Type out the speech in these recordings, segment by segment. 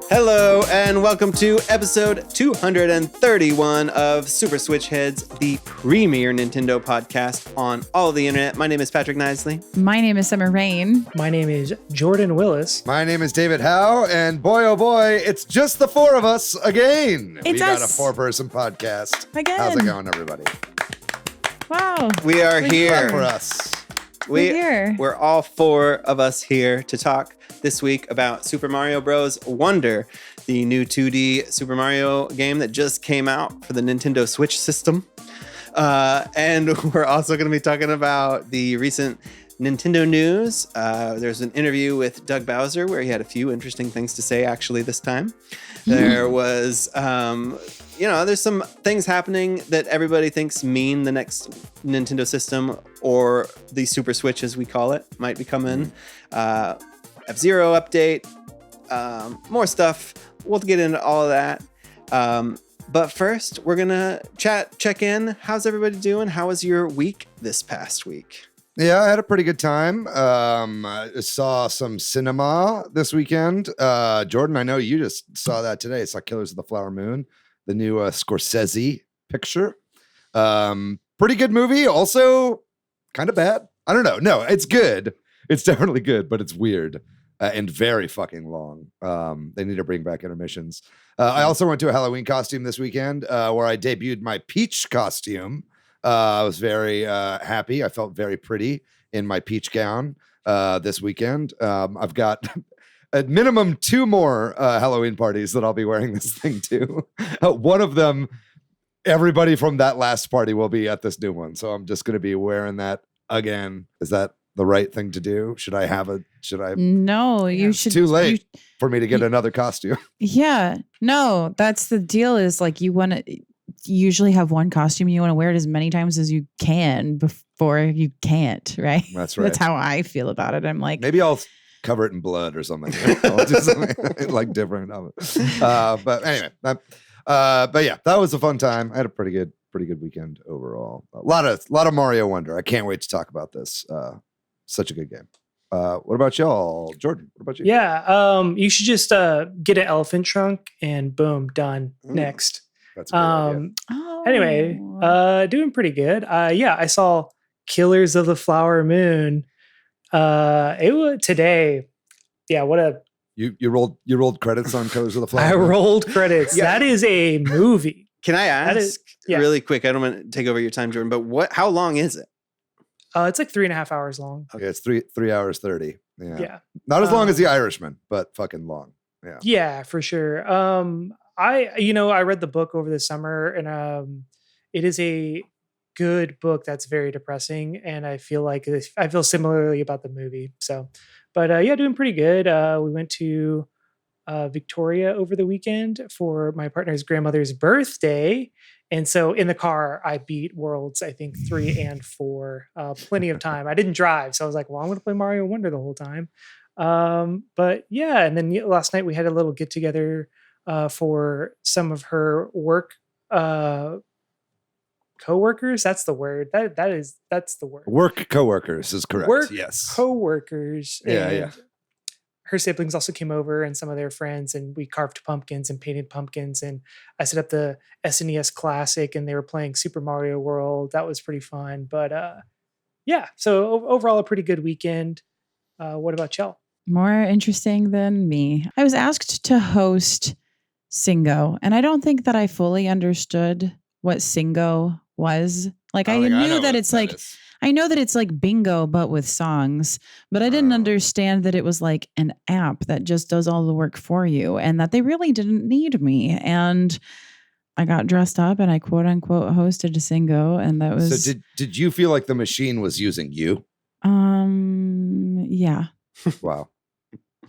Hello, and welcome to episode 231 of Super Switch Headz, the premier Nintendo podcast on all of the internet. My name is Patrick Nisley. My name is Summer Rain. My name is Jordan Willis. My name is David Howe, and boy, oh boy, it's just the four of us again. We got us. a four-person podcast. Again. How's it going, everybody? Wow. We are here. Clap for us. We're here. We're all four of us here to talk this week about Super Mario Bros. Wonder, the new 2D Super Mario game that just came out for the Nintendo Switch system. And we're also going to be talking about the recent Nintendo news. There's an interview with Doug Bowser where he had a few interesting things to say actually this time. There was, there's some things happening that everybody thinks mean the next Nintendo system or the Super Switch as we call it might be coming. F-Zero update, more stuff. We'll get into all of that. But first, we're going to check in. How's everybody doing? How was your week this past week? Yeah, I had a pretty good time. I saw some cinema this weekend. Jordan, I know you just saw that today. I saw Killers of the Flower Moon, the new Scorsese picture. Pretty good movie. Also, kind of bad. I don't know. No, it's good. It's definitely good, but it's weird. And very fucking long. They need to bring back intermissions. I also went to a Halloween costume this weekend where I debuted my Peach costume. I was very happy. I felt very pretty in my peach gown this weekend. I've got at minimum 2 more Halloween parties that I'll be wearing this thing to. One of them, everybody from that last party will be at this new one. So I'm just going to be wearing that again. Is that the right thing to do? Should I? No, you should. Too late for me to get another costume. Yeah. No, that's the deal is like you want to usually have one costume. You want to wear it as many times as you can before you can't, right? That's right. That's how I feel about it. I'm like, maybe I'll cover it in blood or something. I'll do something like different of it. But anyway, but yeah, that was a fun time. I had a pretty good weekend overall. A lot of Mario Wonder. I can't wait to talk about this. Such a good game. What about y'all? Jordan, what about you? Yeah, you should just get an elephant trunk and boom, done. Next. That's a good idea. Anyway, doing pretty good. Yeah, I saw Killers of the Flower Moon. It was today. Yeah, what a You rolled credits on Killers of the Flower I Moon? rolled credits. Yeah. That is a movie. Can I ask yeah. really quick? I don't want to take over your time, Jordan, but how long is it? It's like 3.5 hours long. Yeah, it's 3 hours 30. Yeah. Not as long as The Irishman, but fucking long. Yeah. Yeah, for sure. I read the book over the summer, and it is a good book that's very depressing, and I feel similarly about the movie. So, but yeah, doing pretty good. We went to Victoria over the weekend for my partner's grandmother's birthday, and so in the car I beat Worlds, I think 3 and 4, plenty of time. I didn't drive, so I was like, well, I'm going to play Mario Wonder the whole time. But yeah, and then last night we had a little get together for some of her work coworkers. That's the word. That's the word. Work coworkers is correct. Work yes. coworkers. Yeah. Her siblings also came over and some of their friends, and we carved pumpkins and painted pumpkins. And I set up the SNES Classic, and they were playing Super Mario World. That was pretty fun. But yeah, so overall a pretty good weekend. What about y'all? more interesting than me. I was asked to host Singo, and I don't think that I fully understood what Singo was. Like, I knew that it's like, I know that it's like bingo, but with songs, but I didn't understand that it was like an app that just does all the work for you and that they really didn't need me. And I got dressed up and I quote unquote hosted a Singo, and that was. So did you feel like the machine was using you? Yeah. Wow.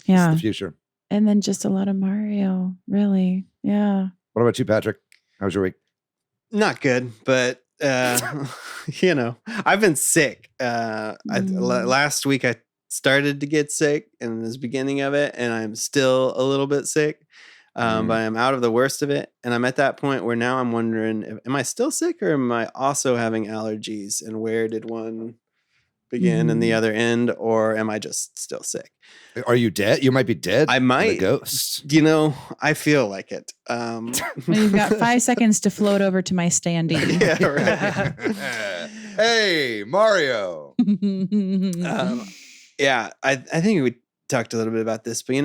Yeah. It's the future. And then just a lot of Mario, really. Yeah. What about you, Patrick? How was your week? Not good, but you know, I've been sick. Last week I started to get sick in this beginning of it, and I'm still a little bit sick. But I'm out of the worst of it, and I'm at that point where now I'm wondering, am I still sick or am I also having allergies? And where did one begin in the other end, or am I just still sick? Are you dead? You might be dead. I might. A ghost. I feel like it. Well, you've got 5 seconds to float over to my standee. Yeah, right. Hey, Mario. Yeah, I think we talked a little bit about this, but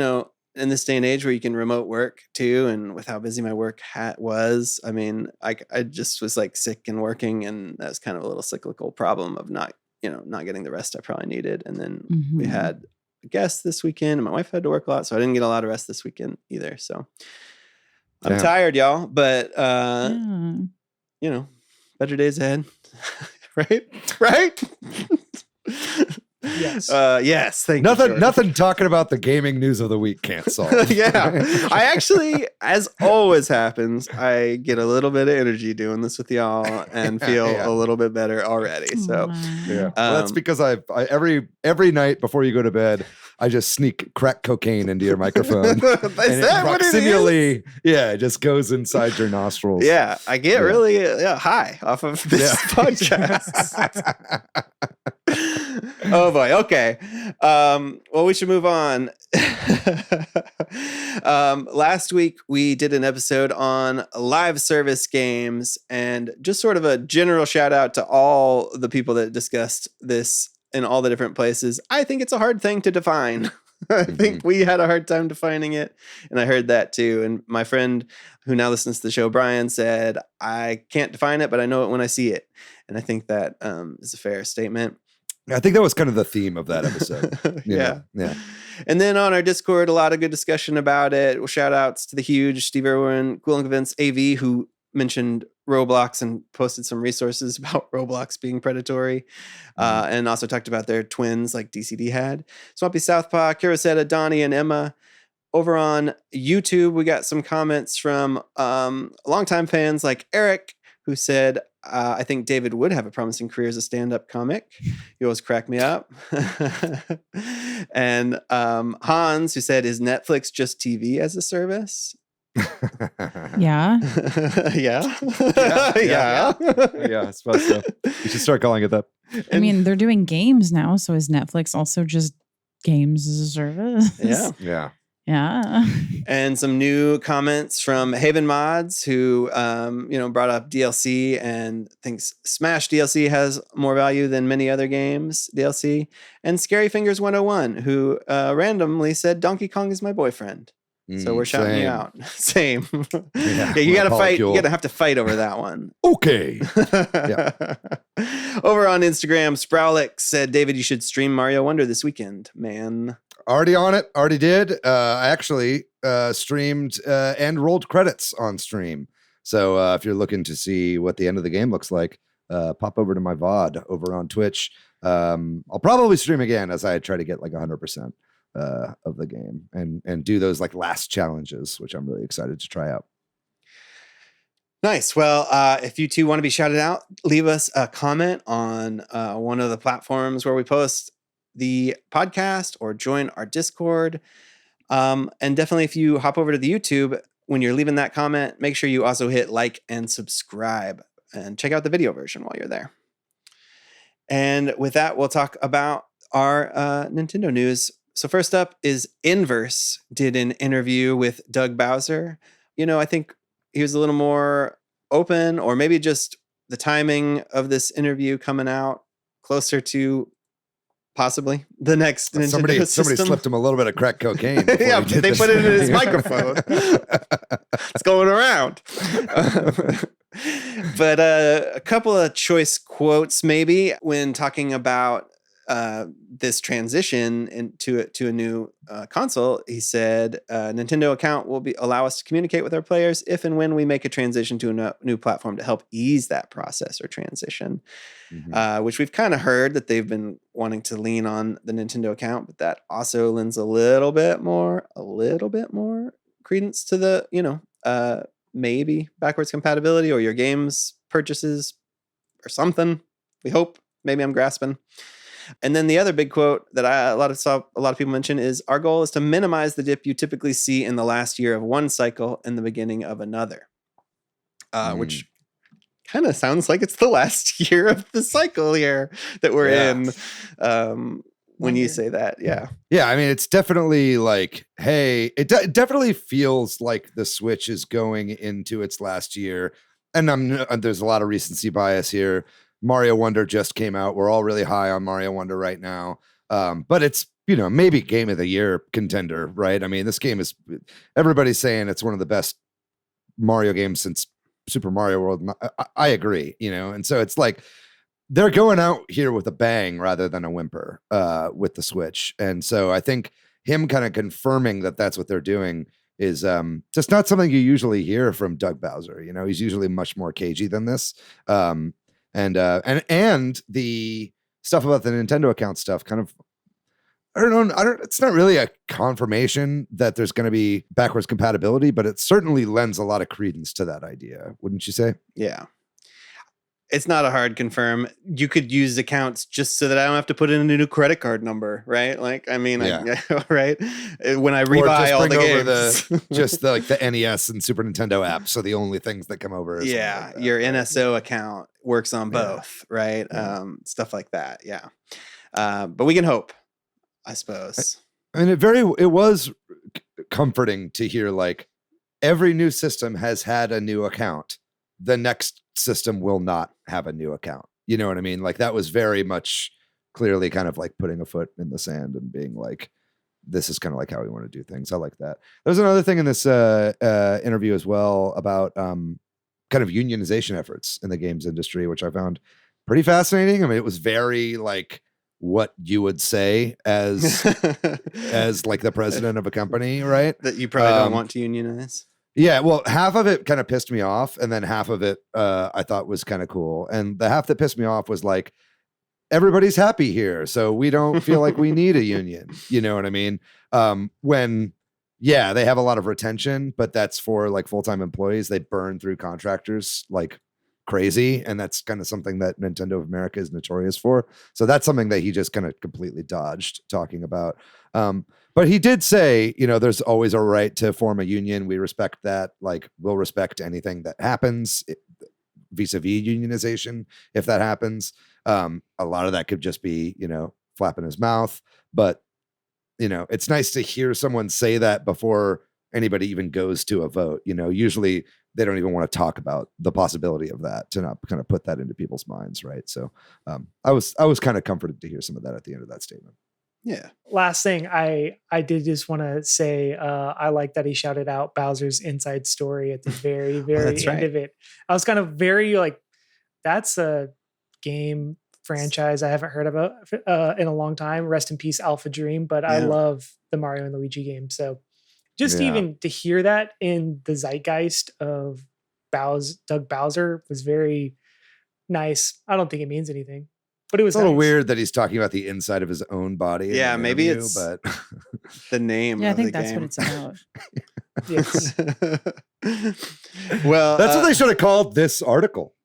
in this day and age where you can remote work too, and with how busy my work was, I mean, I just was like sick and working, and that was kind of a little cyclical problem of not getting the rest I probably needed. And then we had a guest this weekend, and my wife had to work a lot, so I didn't get a lot of rest this weekend either. So I'm tired, y'all, but better days ahead. Right? Yes. Yes. Thank you. Nothing talking about the gaming news of the week can't solve. Yeah. I actually, as always happens, I get a little bit of energy doing this with y'all and feel a little bit better already. So well, that's because I every night before you go to bed, I just sneak crack cocaine into your microphone. Is that what it is? Yeah, it just goes inside your nostrils. Yeah, I get really high off of this podcast. Oh boy. Okay. Well, we should move on. Last week we did an episode on live service games, and just sort of a general shout out to all the people that discussed this in all the different places. I think it's a hard thing to define. I think we had a hard time defining it, and I heard that too. And my friend who now listens to the show, Brian, said, I can't define it, but I know it when I see it. And I think that is a fair statement. I think that was kind of the theme of that episode. Yeah. And then on our Discord, a lot of good discussion about it. Well, shout outs to the huge Steve Irwin, Cool Events AV, who mentioned Roblox and posted some resources about Roblox being predatory, and also talked about their twins like DCD had. Swampy Southpaw, Kirosetta, Donnie, and Emma. Over on YouTube, we got some comments from longtime fans like Eric, who said, I think David would have a promising career as a stand-up comic. You always crack me up. And Hans, who said, is Netflix just TV as a service? Yeah. Yeah. Yeah, I suppose so. You should start calling it that. I mean, they're doing games now, so is Netflix also just games as a service? Yeah. Yeah. And some new comments from Haven Mods, who brought up DLC and thinks Smash DLC has more value than many other games DLC. And Scary Fingers 101, who randomly said Donkey Kong is my boyfriend. So we're shouting you out. Same. Yeah, you gotta fight. You gotta have to fight over that one. Okay. Over on Instagram, Sprowlick said, David, you should stream Mario Wonder this weekend, man. Already on it. Already did. I actually streamed and rolled credits on stream. So if you're looking to see what the end of the game looks like, pop over to my VOD over on Twitch. I'll probably stream again as I try to get like 100% of the game and do those like last challenges, which I'm really excited to try out. Nice. Well, if you two want to be shouted out, leave us a comment on one of the platforms where we post the podcast or join our Discord. And definitely if you hop over to the YouTube, when you're leaving that comment, make sure you also hit like and subscribe and check out the video version while you're there. And with that, we'll talk about our Nintendo news. So first up is Inverse did an interview with Doug Bowser. I think he was a little more open, or maybe just the timing of this interview coming out closer to possibly the next Nintendo somebody system. slipped him a little bit of crack cocaine. Yeah, they put it in his microphone. It's going around. But a couple of choice quotes maybe when talking about this transition into a new console. He said, Nintendo account will allow us to communicate with our players if and when we make a transition to a new platform to help ease that process or transition, which we've kind of heard that they've been wanting to lean on the Nintendo account, but that also lends a little bit more credence to the, maybe backwards compatibility or your games purchases or something. We hope. Maybe I'm grasping. And then the other big quote that a lot of people mention is, our goal is to minimize the dip you typically see in the last year of one cycle and the beginning of another, which kind of sounds like it's the last year of the cycle here that we're in. When you say that, yeah. I mean, it's definitely like, hey, it definitely feels like the Switch is going into its last year, and there's a lot of recency bias here. Mario Wonder just came out. We're all really high on Mario Wonder right now, but it's maybe Game of the Year contender, right? I mean, this game is, everybody's saying it's one of the best Mario games since Super Mario World. I agree, and so it's like, they're going out here with a bang rather than a whimper with the Switch. And so I think him kind of confirming that that's what they're doing is just not something you usually hear from Doug Bowser. He's usually much more cagey than this. And the stuff about the Nintendo account stuff kind of, I don't know. It's not really a confirmation that there's going to be backwards compatibility, but it certainly lends a lot of credence to that idea. Wouldn't you say? Yeah. It's not a hard confirm. You could use accounts just so that I don't have to put in a new credit card number, right? Like, I mean, right? When I rebuy all the games, just the NES and Super Nintendo apps. So the only things that come over is your NSO account works on both, right? Stuff like that, yeah. But we can hope, I suppose. I mean, it was comforting to hear like every new system has had a new account. The next system will not have a new account. You know what I mean? Like that was very much clearly kind of like putting a foot in the sand and being like, this is kind of like how we want to do things. I like that. There's another thing in this interview as well about kind of unionization efforts in the games industry, which I found pretty fascinating. I mean, it was very like what you would say as like the president of a company, right? That you probably don't want to unionize. Yeah, well, half of it kind of pissed me off, and then half of it I thought was kind of cool. And the half that pissed me off was like, everybody's happy here, so we don't feel like we need a union. You know what I mean? When, they have a lot of retention, but that's for like full-time employees. They burn through contractors like crazy, and that's kind of something that Nintendo of America is notorious for. So that's something that he just kind of completely dodged talking about. But he did say, there's always a right to form a union. We respect that. Like, we'll respect anything that happens vis-a-vis unionization if that happens. A lot of that could just be, flapping his mouth. But, it's nice to hear someone say that before anybody even goes to a vote. Usually they don't even want to talk about the possibility of that, to not kind of put that into people's minds, right? So I was kind of comforted to hear some of that at the end of that statement. Yeah. Last thing, I did just want to say, I like that he shouted out Bowser's inside story at the very, very end of it. I was kind of very like, that's a game franchise I haven't heard about in a long time. Rest in peace, Alpha Dream. But I love the Mario and Luigi game. So just even to hear that in the zeitgeist of Doug Bowser was very nice. I don't think it means anything. But it was a little weird that he's talking about the inside of his own body. Yeah, maybe it's the name. Yeah, of I think the that's game. what it's about. Yes. Well, that's what they should have called this article.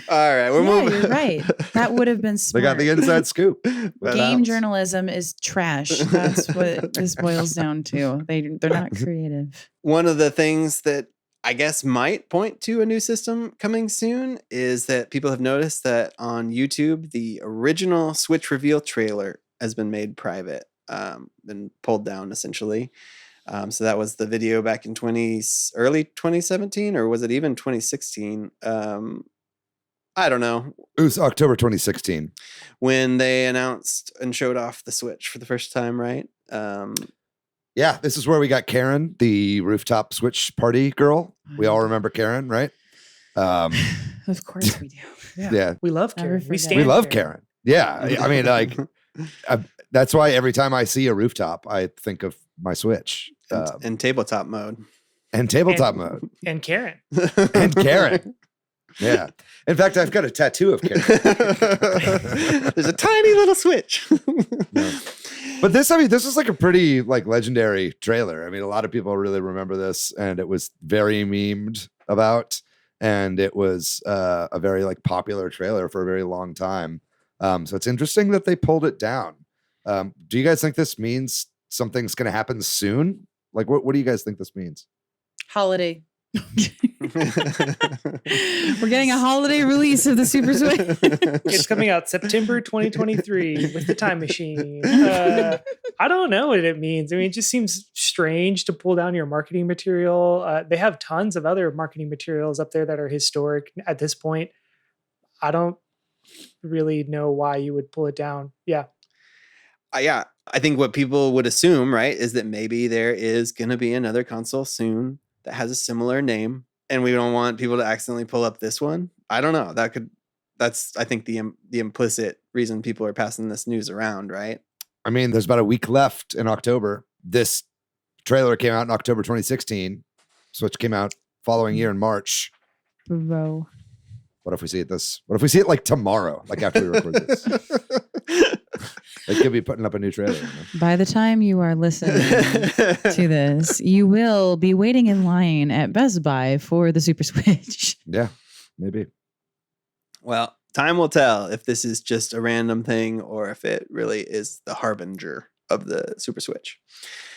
All right, we're moving. You're right. That would have been smart. They got the inside scoop. Game journalism is trash. That's what this boils down to. They're not creative. One of the things that I guess might point to a new system coming soon is that people have noticed that on YouTube, the original Switch reveal trailer has been made private, been pulled down essentially. So that was the video back in early 2017, or was it even 2016? I don't know. It was October 2016 when they announced and showed off the Switch for the first time, right? Yeah, this is where we got Karen, the rooftop Switch party girl. We all remember Karen, right? Of course we do. Yeah. We love Karen. We love Karen. Yeah. I mean, like, that's why every time I see a rooftop, I think of my Switch. And tabletop mode. And tabletop mode. And Karen. And Karen. Yeah. In fact, I've got a tattoo of Karen. There's a tiny little Switch. No. But this is like a pretty like legendary trailer. I mean, a lot of people really remember this, and it was very memed about, and it was a very like popular trailer for a very long time. So it's interesting that they pulled it down. Do you guys think this means something's going to happen soon Like, what do you guys think this means? Holiday. We're getting a holiday release of the Super Switch. It's coming out September 2023 with the time machine. I don't know what it means. I mean, it just seems strange to pull down your marketing material. They have tons of other marketing materials up there that are historic at this point. I don't really know why you would pull it down. Yeah. Yeah. I think what people would assume, right, is that maybe there is going to be another console soon that has a similar name, and we don't want people to accidentally pull up this one. I don't know. That's I think the implicit reason people are passing this news around, right? I mean, there's about a week left in October. This trailer came out in October 2016. Switch came out following year in March. Bro. What if we see it like tomorrow, like after we record this? They could be putting up a new trailer. You know? By the time you are listening to this, you will be waiting in line at Best Buy for the Super Switch. Yeah, maybe. Well, time will tell if this is just a random thing or if it really is the harbinger of the Super Switch.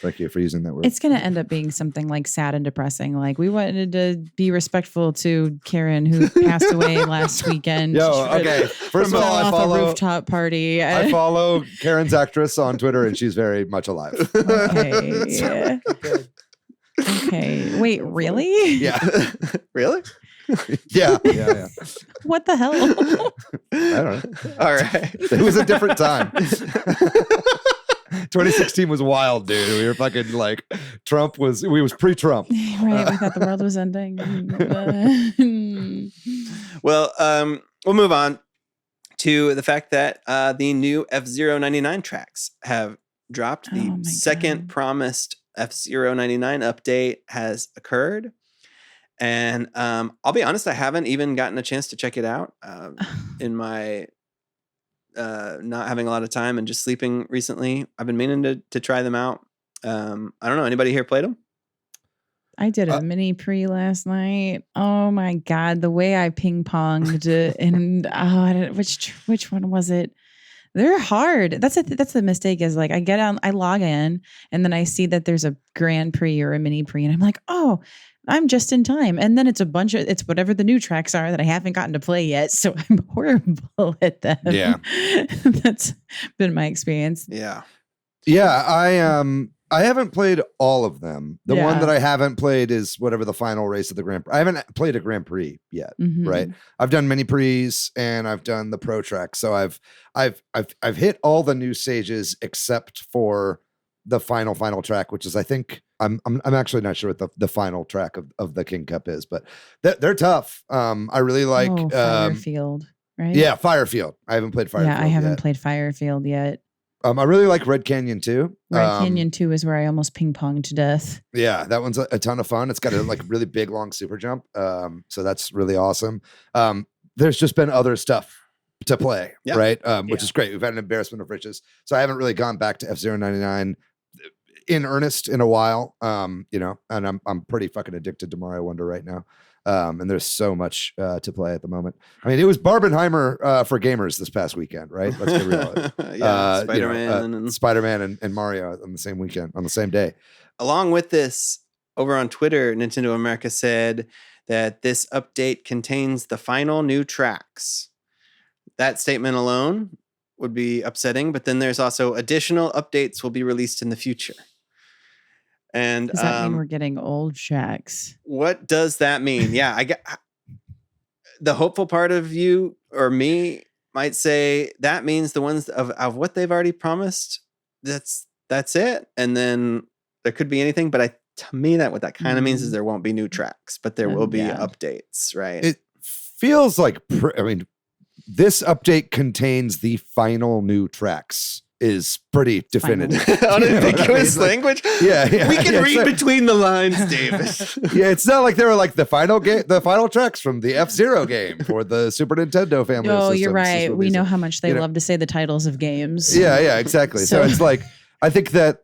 Thank you for using that word. It's going to end up being something like sad and depressing. Like, we wanted to be respectful to Karen, who passed away last weekend. Okay. First of all, I follow a rooftop party. I follow Karen's actress on Twitter, and she's very much alive. Okay. Yeah. Okay. Wait, really? Yeah. Really? Yeah. What the hell? I don't know. All right. It was a different time. 2016 was wild, dude. We were fucking like, we was pre-Trump. Right. We thought the world was ending. Well, we'll move on to the fact that the new F-Zero 99 tracks have dropped. The second promised F-Zero 99 update has occurred. And I'll be honest, I haven't even gotten a chance to check it out in my not having a lot of time and just sleeping recently. I've been meaning to try them out. I don't know. Anybody here played them? I did a mini pre last night. Oh my God. The way I ping ponged and which one was it? They're hard. That's the mistake is like I log in and then I see that there's a Grand Prix or a mini pre and I'm like, oh, I'm just in time. And then it's whatever the new tracks are that I haven't gotten to play yet. So I'm horrible at them. Yeah. That's been my experience. Yeah. Yeah. I haven't played all of them. The one that I haven't played is whatever the final race of the Grand Prix. I haven't played a Grand Prix yet, right? I've done mini pre's and I've done the pro track. So I've hit all the new stages except for the final track, which is I think I'm actually not sure what the final track of the King Cup is, but they're tough. I really like Firefield, right? Yeah, Firefield. I haven't played Firefield. Yeah, I haven't played Firefield yet. I really like Red Canyon too. Red Canyon 2 is where I almost ping ponged to death. Yeah, that one's a ton of fun. It's got a like really big long super jump. So that's really awesome. There's just been other stuff to play, right? Which is great. We've had an embarrassment of riches. So I haven't really gone back to F-Zero 99 in earnest in a while. And I'm pretty fucking addicted to Mario Wonder right now. And there's so much to play at the moment. I mean, it was Barbenheimer for gamers this past weekend, right? Let's get real. Spider-Man and Mario on the same weekend, on the same day. Along with this, over on Twitter, Nintendo America said that this update contains the final new tracks. That statement alone would be upsetting, but then there's also additional updates will be released in the future. And does that mean we're getting old tracks? What does that mean? Yeah, I get the hopeful part of you or me might say that means the ones of what they've already promised. That's it. And then there could be anything, but to me what that kind of means is there won't be new tracks, but there will be updates, right? It feels like this update contains the final new tracks. Is pretty definitive. Unambiguous language. Yeah. We can read between the lines, Davis. Yeah, it's not like they were like the final tracks from the F-Zero game for the Super Nintendo family. Oh, you're right. We know how much they love to say the titles of games. Yeah, exactly. So it's like, I think that,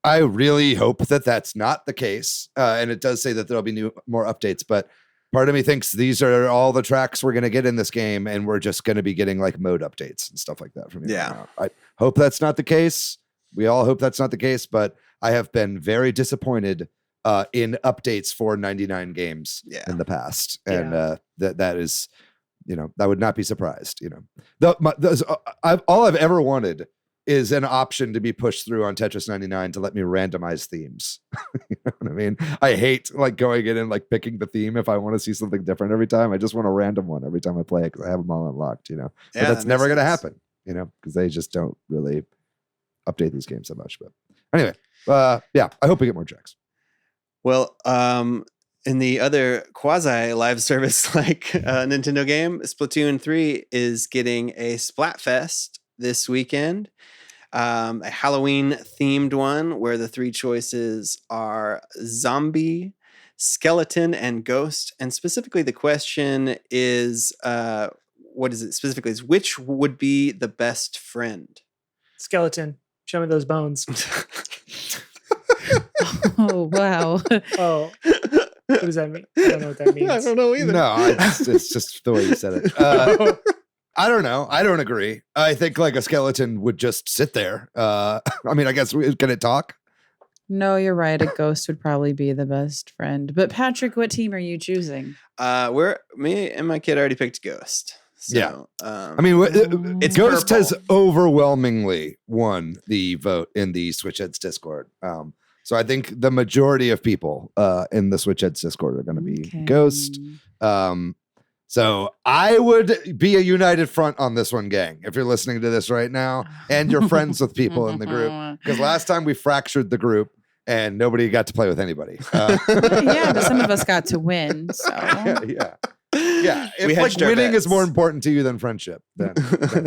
I really hope that that's not the case. And it does say that there'll be more updates, but part of me thinks these are all the tracks we're going to get in this game, and we're just going to be getting like mode updates and stuff like that from here. Yeah. I hope that's not the case. We all hope that's not the case, but I have been very disappointed in updates for 99 games in the past. And that is, I would not be surprised. All I've ever wanted is an option to be pushed through on Tetris 99 to let me randomize themes. You know what I mean? I hate like going in and like picking the theme if I want to see something different every time. I just want a random one every time I play it because I have them all unlocked, But that's never going to happen, because they just don't really update these games that much. But anyway, I hope we get more checks. Well, in the other quasi live service like Nintendo game, Splatoon 3 is getting a Splatfest this weekend. A Halloween themed one where the 3 choices are zombie, skeleton, and ghost. And specifically the question is, what is it specifically? Is which would be the best friend? Skeleton. Show me those bones. Oh, wow. Oh, what does that mean? I don't know what that means. I don't know either. No, it's just the way you said it. I don't know. I don't agree. I think like a skeleton would just sit there. I guess can it talk? No, you're right. A ghost would probably be the best friend. But Patrick, what team are you choosing? Me and my kid already picked Ghost. So, it's Ghost purple. Has overwhelmingly won the vote in the Switch Headz Discord. So I think the majority of people in the Switch Headz Discord are going to be Ghost. So I would be a united front on this one, gang, if you're listening to this right now and you're friends with people in the group. Because last time we fractured the group and nobody got to play with anybody. But some of us got to win. So yeah. If like winning is more important to you than friendship, then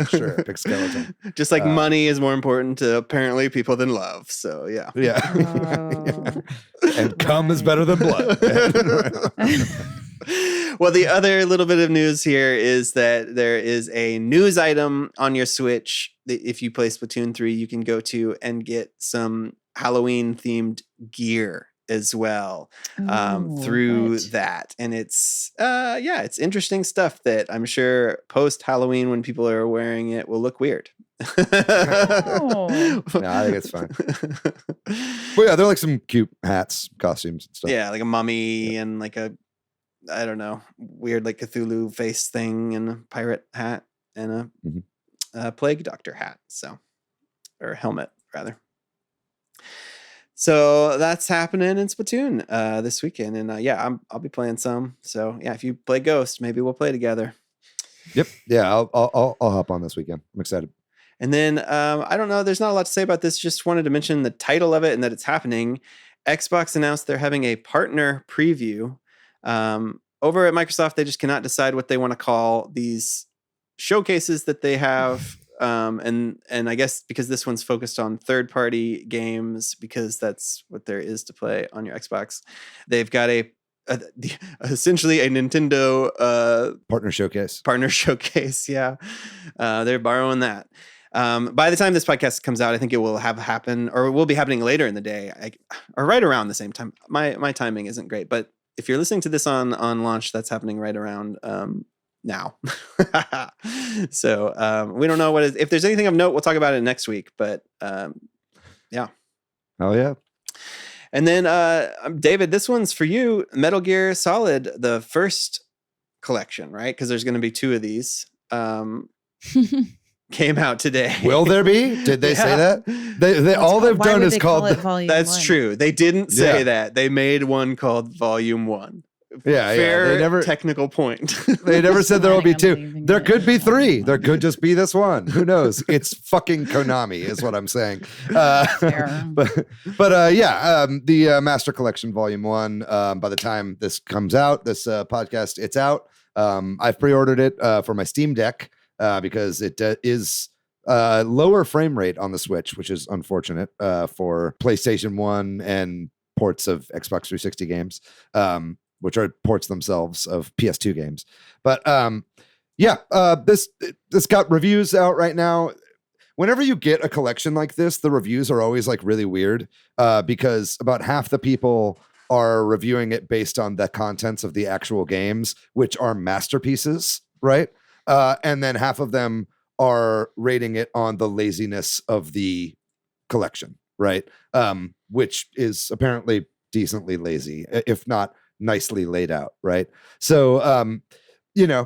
sure, pick skeleton. Just like money is more important to apparently people than love. So yeah. And cum is better than blood. Well, the other little bit of news here is that there is a news item on your Switch that if you play Splatoon 3, you can go to and get some Halloween themed gear as well through that. And it's interesting stuff that I'm sure post Halloween when people are wearing it will look weird. No, I think it's fine. Well, yeah, they're like some cute hats, costumes and stuff. Yeah, like a mummy and like a, I don't know, weird like Cthulhu face thing and a pirate hat and a plague doctor hat. Or helmet rather. So that's happening in Splatoon this weekend. And I'll be playing some. So yeah, if you play Ghost, maybe we'll play together. Yep. Yeah, I'll hop on this weekend. I'm excited. And then I don't know, there's not a lot to say about this. Just wanted to mention the title of it and that it's happening. Xbox announced they're having a partner preview. Over at Microsoft, they just cannot decide what they want to call these showcases that they have. And I guess because this one's focused on third-party games, because that's what there is to play on your Xbox, they've got essentially a Nintendo partner showcase. Yeah, they're borrowing that. By the time this podcast comes out, I think it will have happened, or it will be happening later in the day, or right around the same time. My timing isn't great, but if you're listening to this on launch, that's happening right around now. So we don't know if there's anything of note, we'll talk about it next week. But yeah. Oh yeah. And then David, this one's for you. Metal Gear Solid, the first collection, right? Because there's going to be 2 of these. Came out today. Will there be? Did they say that? They all they've done is called Volume That's 1? True. They didn't say that. They made one called Volume 1. Fair They never, technical point. They never said there will be 2. There could be 3. There could just be this one. Who knows? It's fucking Konami is what I'm saying. The Master Collection Volume 1, by the time this comes out, this podcast, it's out. I've pre-ordered it for my Steam Deck because it is lower frame rate on the Switch, which is unfortunate for PlayStation 1 and ports of Xbox 360 games. Which are ports themselves of PS2 games. But this got reviews out right now. Whenever you get a collection like this, the reviews are always like really weird because about half the people are reviewing it based on the contents of the actual games, which are masterpieces, right? And then half of them are rating it on the laziness of the collection, right? Which is apparently decently lazy, if not nicely laid out, right? So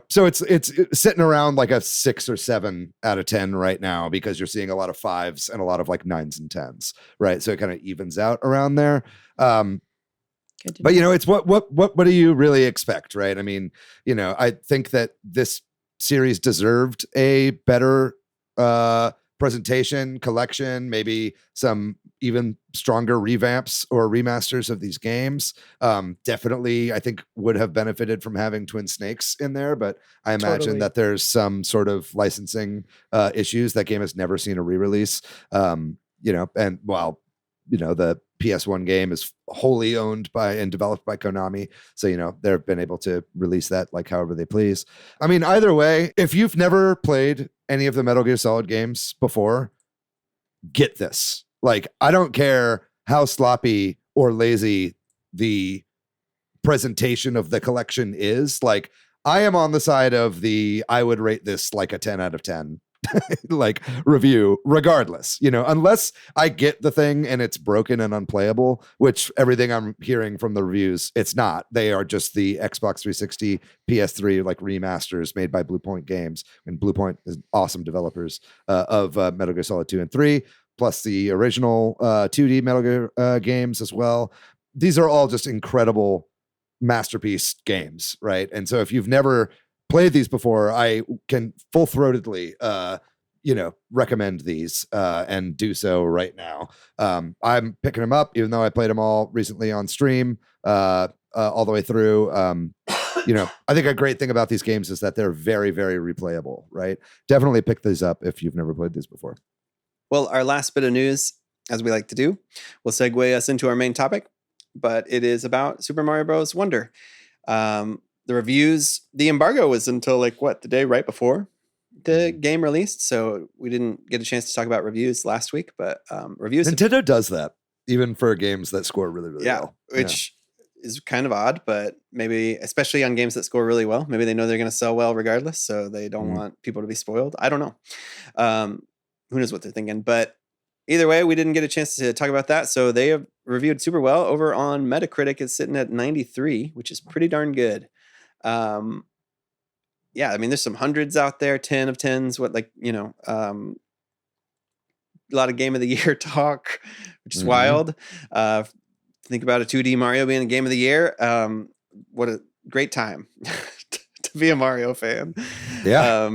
so it's sitting around like a 6 or 7 out of 10 right now, because you're seeing a lot of 5s and a lot of like 9s and 10s, right? So it kind of evens out around there. But it's what do you really expect, right? I mean, I think that this series deserved a better presentation, collection, maybe some even stronger revamps or remasters of these games. Definitely, I think would have benefited from having Twin Snakes in there, but I imagine that there's some sort of licensing issues. That game has never seen a re-release. And while the PS1 game is wholly owned by and developed by Konami, so they've been able to release that like however they please. I mean, either way, if you've never played any of the Metal Gear Solid games before, get this. Like, I don't care how sloppy or lazy the presentation of the collection is. Like, I am on the side of I would rate this like a 10 out of 10 like review, regardless, unless I get the thing and it's broken and unplayable, which everything I'm hearing from the reviews, it's not. They are just the Xbox 360, PS3 like remasters made by Bluepoint Games, and Bluepoint is awesome developers of Metal Gear Solid 2 and 3, plus the original 2D Metal Gear games as well. These are all just incredible masterpiece games, right? And so if you've never played these before, I can full-throatedly recommend these and do so right now. I'm picking them up, even though I played them all recently on stream all the way through. I think a great thing about these games is that they're very, very replayable, right? Definitely pick these up if you've never played these before. Well, our last bit of news, as we like to do, will segue us into our main topic, but it is about Super Mario Bros. Wonder. The reviews, the embargo was until the day right before the game released, so we didn't get a chance to talk about reviews last week. But reviews, Nintendo does that even for games that score really, really well, which is kind of odd. But maybe, especially on games that score really well, maybe they know they're going to sell well regardless, so they don't want people to be spoiled. I don't know. Who knows what they're thinking? But either way, we didn't get a chance to talk about that. So they have reviewed super well. Over on Metacritic, it's sitting at 93, which is pretty darn good. I mean, there's some hundreds out there, 10 of 10s, a lot of game of the year talk, which is wild. Think about a 2D Mario being a game of the year. What a great time to be a Mario fan. Yeah.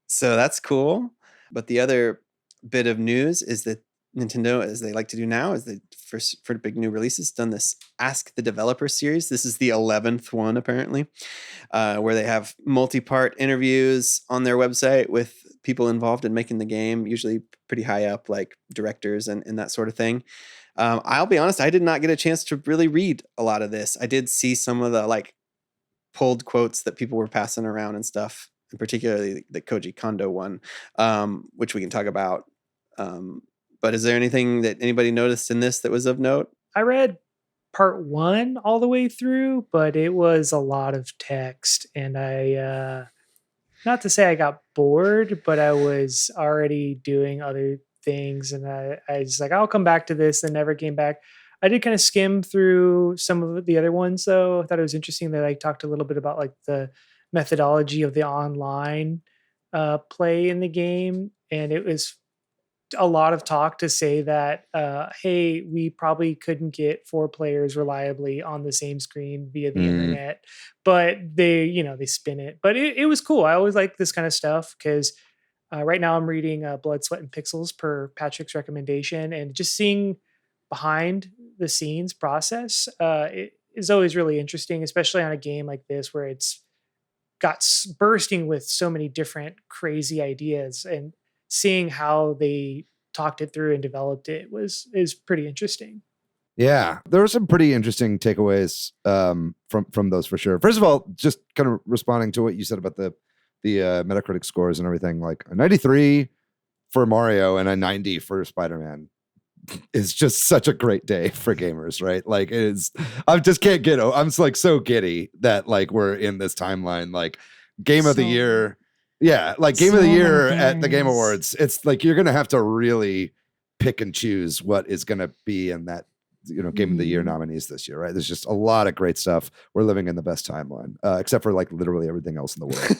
So that's cool. But the other bit of news is that Nintendo, as they like to do now, is they for big new releases, done this Ask the Developer series. This is the 11th one, apparently, where they have multi-part interviews on their website with people involved in making the game, usually pretty high up, like directors and that sort of thing. I'll be honest, I did not get a chance to really read a lot of this. I did see some of the pulled quotes that people were passing around and stuff, and particularly the Koji Kondo one, which we can talk about. But is there anything that anybody noticed in this that was of note? I read part 1 all the way through, but it was a lot of text, and I not to say I got bored, but I was already doing other things, and I was like, I'll come back to this, and never came back. I did kind of skim through some of the other ones, though. I thought it was interesting that I talked a little bit about the methodology of the online play in the game, and it was a lot of talk to say that, hey, we probably couldn't get 4 players reliably on the same screen via the internet, but they spin it. But it was cool. I always like this kind of stuff because right now I'm reading Blood, Sweat, and Pixels per Patrick's recommendation, and just seeing behind the scenes process it is always really interesting, especially on a game like this where it's got bursting with so many different crazy ideas, and seeing how they talked it through and developed it is pretty interesting. Yeah, there were some pretty interesting takeaways from those for sure. First of all, just kind of responding to what you said about the Metacritic scores and everything, like a 93 for Mario and a 90 for Spider-Man is just such a great day for gamers, right? Like, it is. I just can't get. I'm just so giddy that we're in this timeline, game of the year. Yeah, game of the year at the Game Awards. It's you're gonna have to really pick and choose what is going to be in that, Game of the Year nominees this year, right? There's just a lot of great stuff. We're living in the best timeline, except for like literally everything else in the world.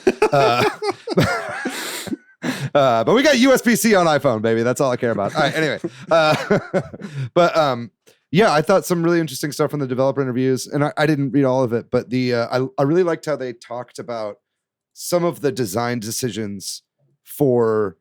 But we got USB-C on iPhone, baby. That's all I care about. All right, anyway. Yeah, I thought some really interesting stuff from the developer interviews, and I didn't read all of it, but I really liked how they talked about some of the design decisions for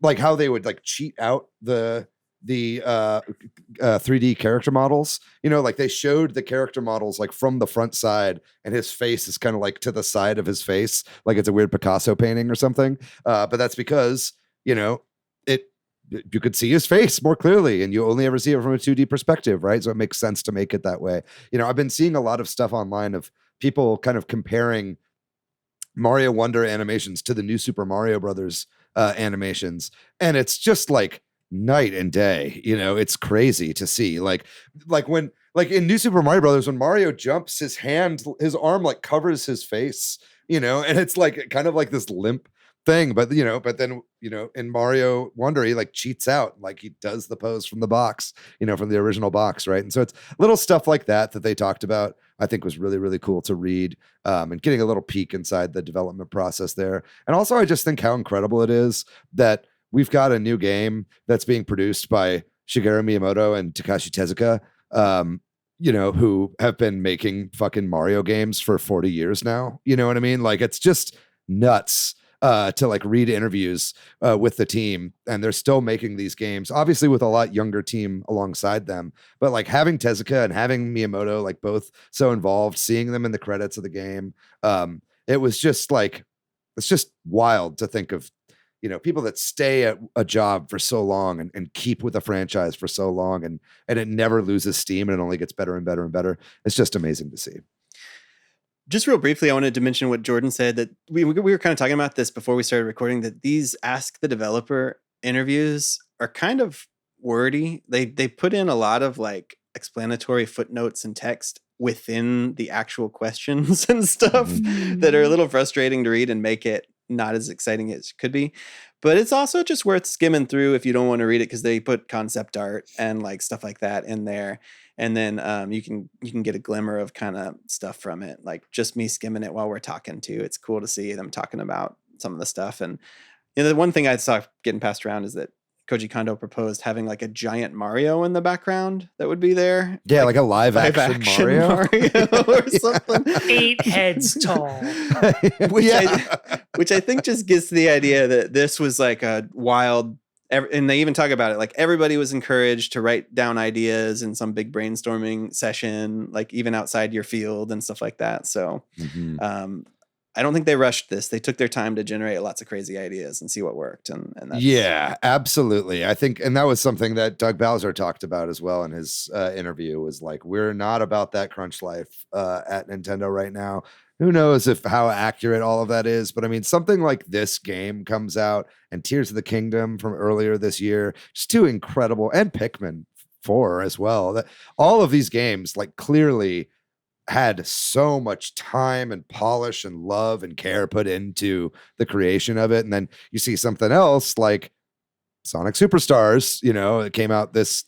like how they would like cheat out the 3D character models. Like they showed the character models like from the front side, and his face is kind of like to the side of his face, like it's a weird Picasso painting or something. But that's because you could see his face more clearly, and you only ever see it from a 2D perspective, right? So it makes sense to make it that way. I've been seeing a lot of stuff online of people kind of comparing Mario Wonder animations to the new Super Mario Brothers animations, and it's just like night and day. It's crazy to see. Like when in New Super Mario Brothers, when Mario jumps, his arm like covers his face, and it's like kind of like this limp thing, but then in Mario Wonder he like cheats out, like he does the pose from the box, from the original box, right? And so it's little stuff like that they talked about. I think was really, really cool to read, and getting a little peek inside the development process there. And also I just think how incredible it is that we've got a new game that's being produced by Shigeru Miyamoto and Takashi Tezuka, who have been making fucking Mario games for 40 years now. You know what I mean? Like it's just nuts to like read interviews with the team, and they're still making these games, obviously with a lot younger team alongside them, but like having Tezuka and having Miyamoto like both so involved, seeing them in the credits of the game, it was just like, it's just wild to think of people that stay at a job for so long and keep with a franchise for so long, and it never loses steam, and it only gets better and better and better. It's just amazing to see. Just real briefly, I wanted to mention what Jordan said, that we were kind of talking about this before we started recording, that these Ask the Developer interviews are kind of wordy. They put in a lot of like explanatory footnotes and text within the actual questions and stuff that are a little frustrating to read and make it not as exciting as it could be. But it's also just worth skimming through if you don't want to read it, because they put concept art and like stuff like that in there. And then you can get a glimmer of kind of stuff from it, like just me skimming it while we're talking too. It's cool to see them talking about some of the stuff. And the one thing I saw getting passed around is that Koji Kondo proposed having like a giant Mario in the background that would be there. Yeah, like a live action Mario or something. 8 heads tall. Which I think just gets to the idea that this was like a wild, and they even talk about it, like everybody was encouraged to write down ideas in some big brainstorming session, like even outside your field and stuff like that. So I don't think they rushed this. They took their time to generate lots of crazy ideas and see what worked. And that's, yeah, absolutely. I think, and that was something that Doug Bowser talked about as well in his interview, was like, we're not about that crunch life at Nintendo right now. Who knows how accurate all of that is, but I mean, something like this game comes out, and Tears of the Kingdom from earlier this year, just two incredible, and Pikmin 4 as well. That all of these games like clearly had so much time and polish and love and care put into the creation of it. And then you see something else like Sonic Superstars, it came out this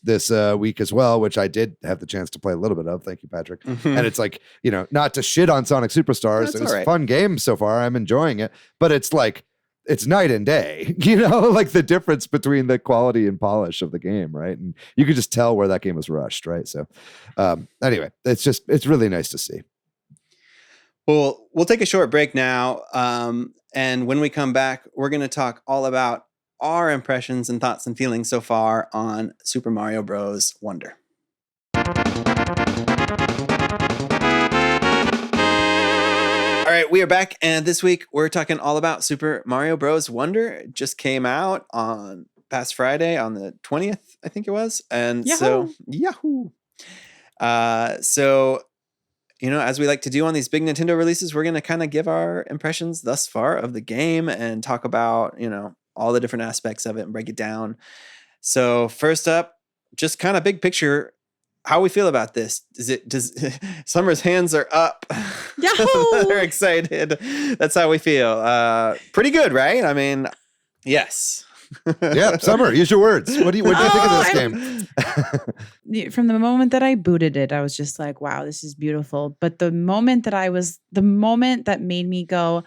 week as well, which I did have the chance to play a little bit of. Thank you, Patrick. And it's like, not to shit on Sonic Superstars. It's a fun game so far. I'm enjoying it, but it's like, it's night and day, like the difference between the quality and polish of the game, right? And you could just tell where that game was rushed, right? So anyway, it's really nice to see. Well, we'll take a short break now. And when we come back, we're going to talk all about our impressions and thoughts and feelings so far on Super Mario Bros. Wonder. All right, we are back, and this week we're talking all about Super Mario Bros. Wonder. It just came out on past Friday on the 20th, I think it was. And Yahoo! So, as we like to do on these big Nintendo releases, we're going to kind of give our impressions thus far of the game and talk about, all the different aspects of it and break it down. So first up, just kind of big picture, how we feel about this. Does Summer's hands are up. Yahoo! They're excited. That's how we feel. Pretty good, right? I mean, yes. Yeah, Summer, use your words. What do you think of this game? From the moment that I booted it, I was just like, wow, this is beautiful. But the moment that made me go,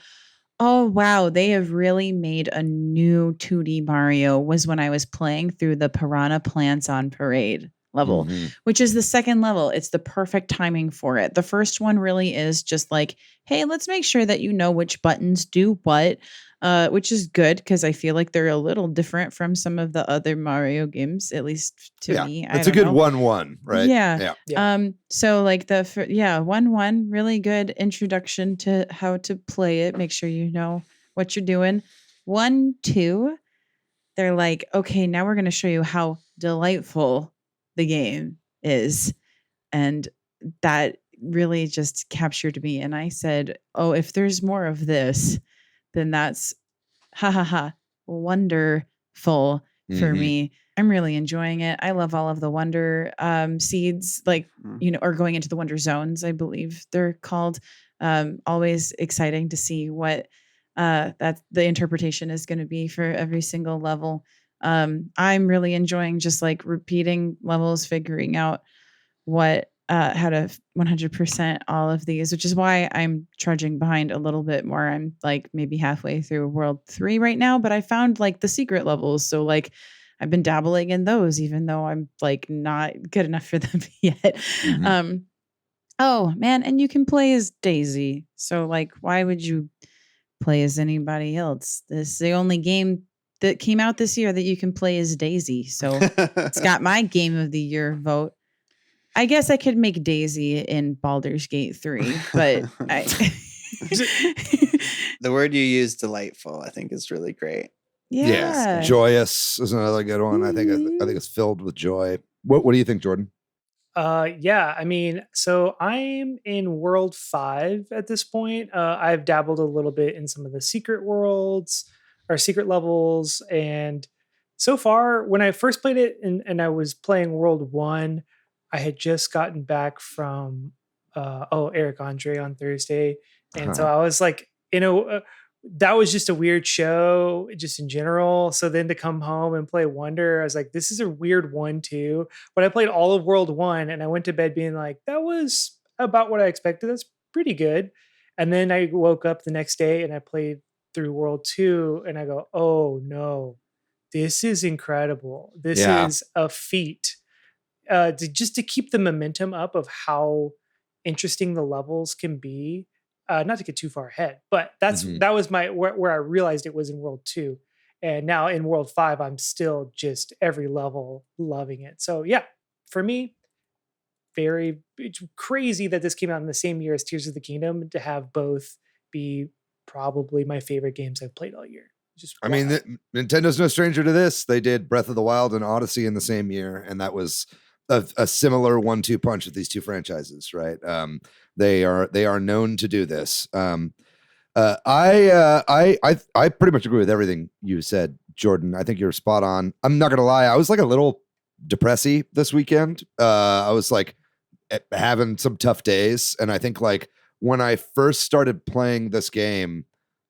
oh, wow, they have really made a new 2D Mario was when I was playing through the Piranha Plants on Parade level, which is the second level. It's the perfect timing for it. The first one really is just like, hey, let's make sure that you know which buttons do what, which is good because I feel like they're a little different from some of the other Mario games, at least to me. It's a good 1-1, right? Yeah. So like 1-1, really good introduction to how to play it. Make sure you know what you're doing. 1-2, they're like, okay, now we're going to show you how delightful the game is. And that really just captured me. And I said, oh, if there's more of this, then that's wonderful for me. I'm really enjoying it. I love all of the wonder seeds, like, or going into the wonder zones, I believe they're called. Always exciting to see what that the interpretation is going to be for every single level. I'm really enjoying just like repeating levels, figuring out what how to 100% all of these, which is why I'm trudging behind a little bit more. I'm like maybe halfway through World 3 right now, but I found like the secret levels. So like I've been dabbling in those, even though I'm like not good enough for them yet. Oh man, and you can play as Daisy. So like, why would you play as anybody else? This is the only game that came out this year that you can play as Daisy. So it's got my game of the year vote. I guess I could make Daisy in Baldur's Gate 3, but the word you use, delightful, I think is really great. Yeah. Yes. Joyous is another good one. I think it's filled with joy. What do you think, Jordan? Yeah, I mean, so I'm in World 5 at this point. I've dabbled a little bit in some of the secret worlds or secret levels. And so far, when I first played it and I was playing World 1, I had just gotten back from Eric Andre on Thursday. And so I was like, that was just a weird show just in general. So then to come home and play Wonder, I was like, this is a weird one too. But I played all of World 1 and I went to bed being like, that was about what I expected. That's pretty good. And then I woke up the next day and I played through World 2 and I go, oh no, this is incredible. This is a feat. Just to keep the momentum up of how interesting the levels can be. Not to get too far ahead, but that was where I realized it was in World 2. And now in World 5, I'm still just every level loving it. So yeah, for me, it's crazy that this came out in the same year as Tears of the Kingdom to have both be probably my favorite games I've played all year. I mean, Nintendo's no stranger to this. They did Breath of the Wild and Odyssey in the same year, and that was a similar 1-2 punch with these two franchises, right? They are known to do this. I pretty much agree with everything you said, Jordan. I think you're spot on. I'm not gonna lie, I was like a little depressy this weekend. I was like having some tough days, and I think like when I first started playing this game,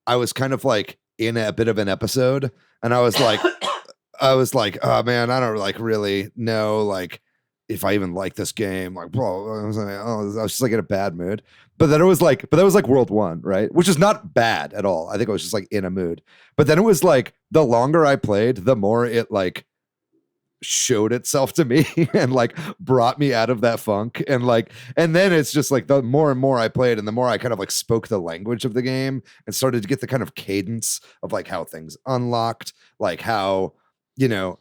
I was kind of like in a bit of an episode, and I was like, oh man, I don't like really know like if I even like this game. Like, bro, I was just like in a bad mood. But then that was like World 1, right? Which is not bad at all. I think I was just like in a mood. But then it was like the longer I played, the more it like showed itself to me and like brought me out of that funk. And then it's just like the more and more I played and the more I kind of like spoke the language of the game and started to get the kind of cadence of like how things unlocked, like how, the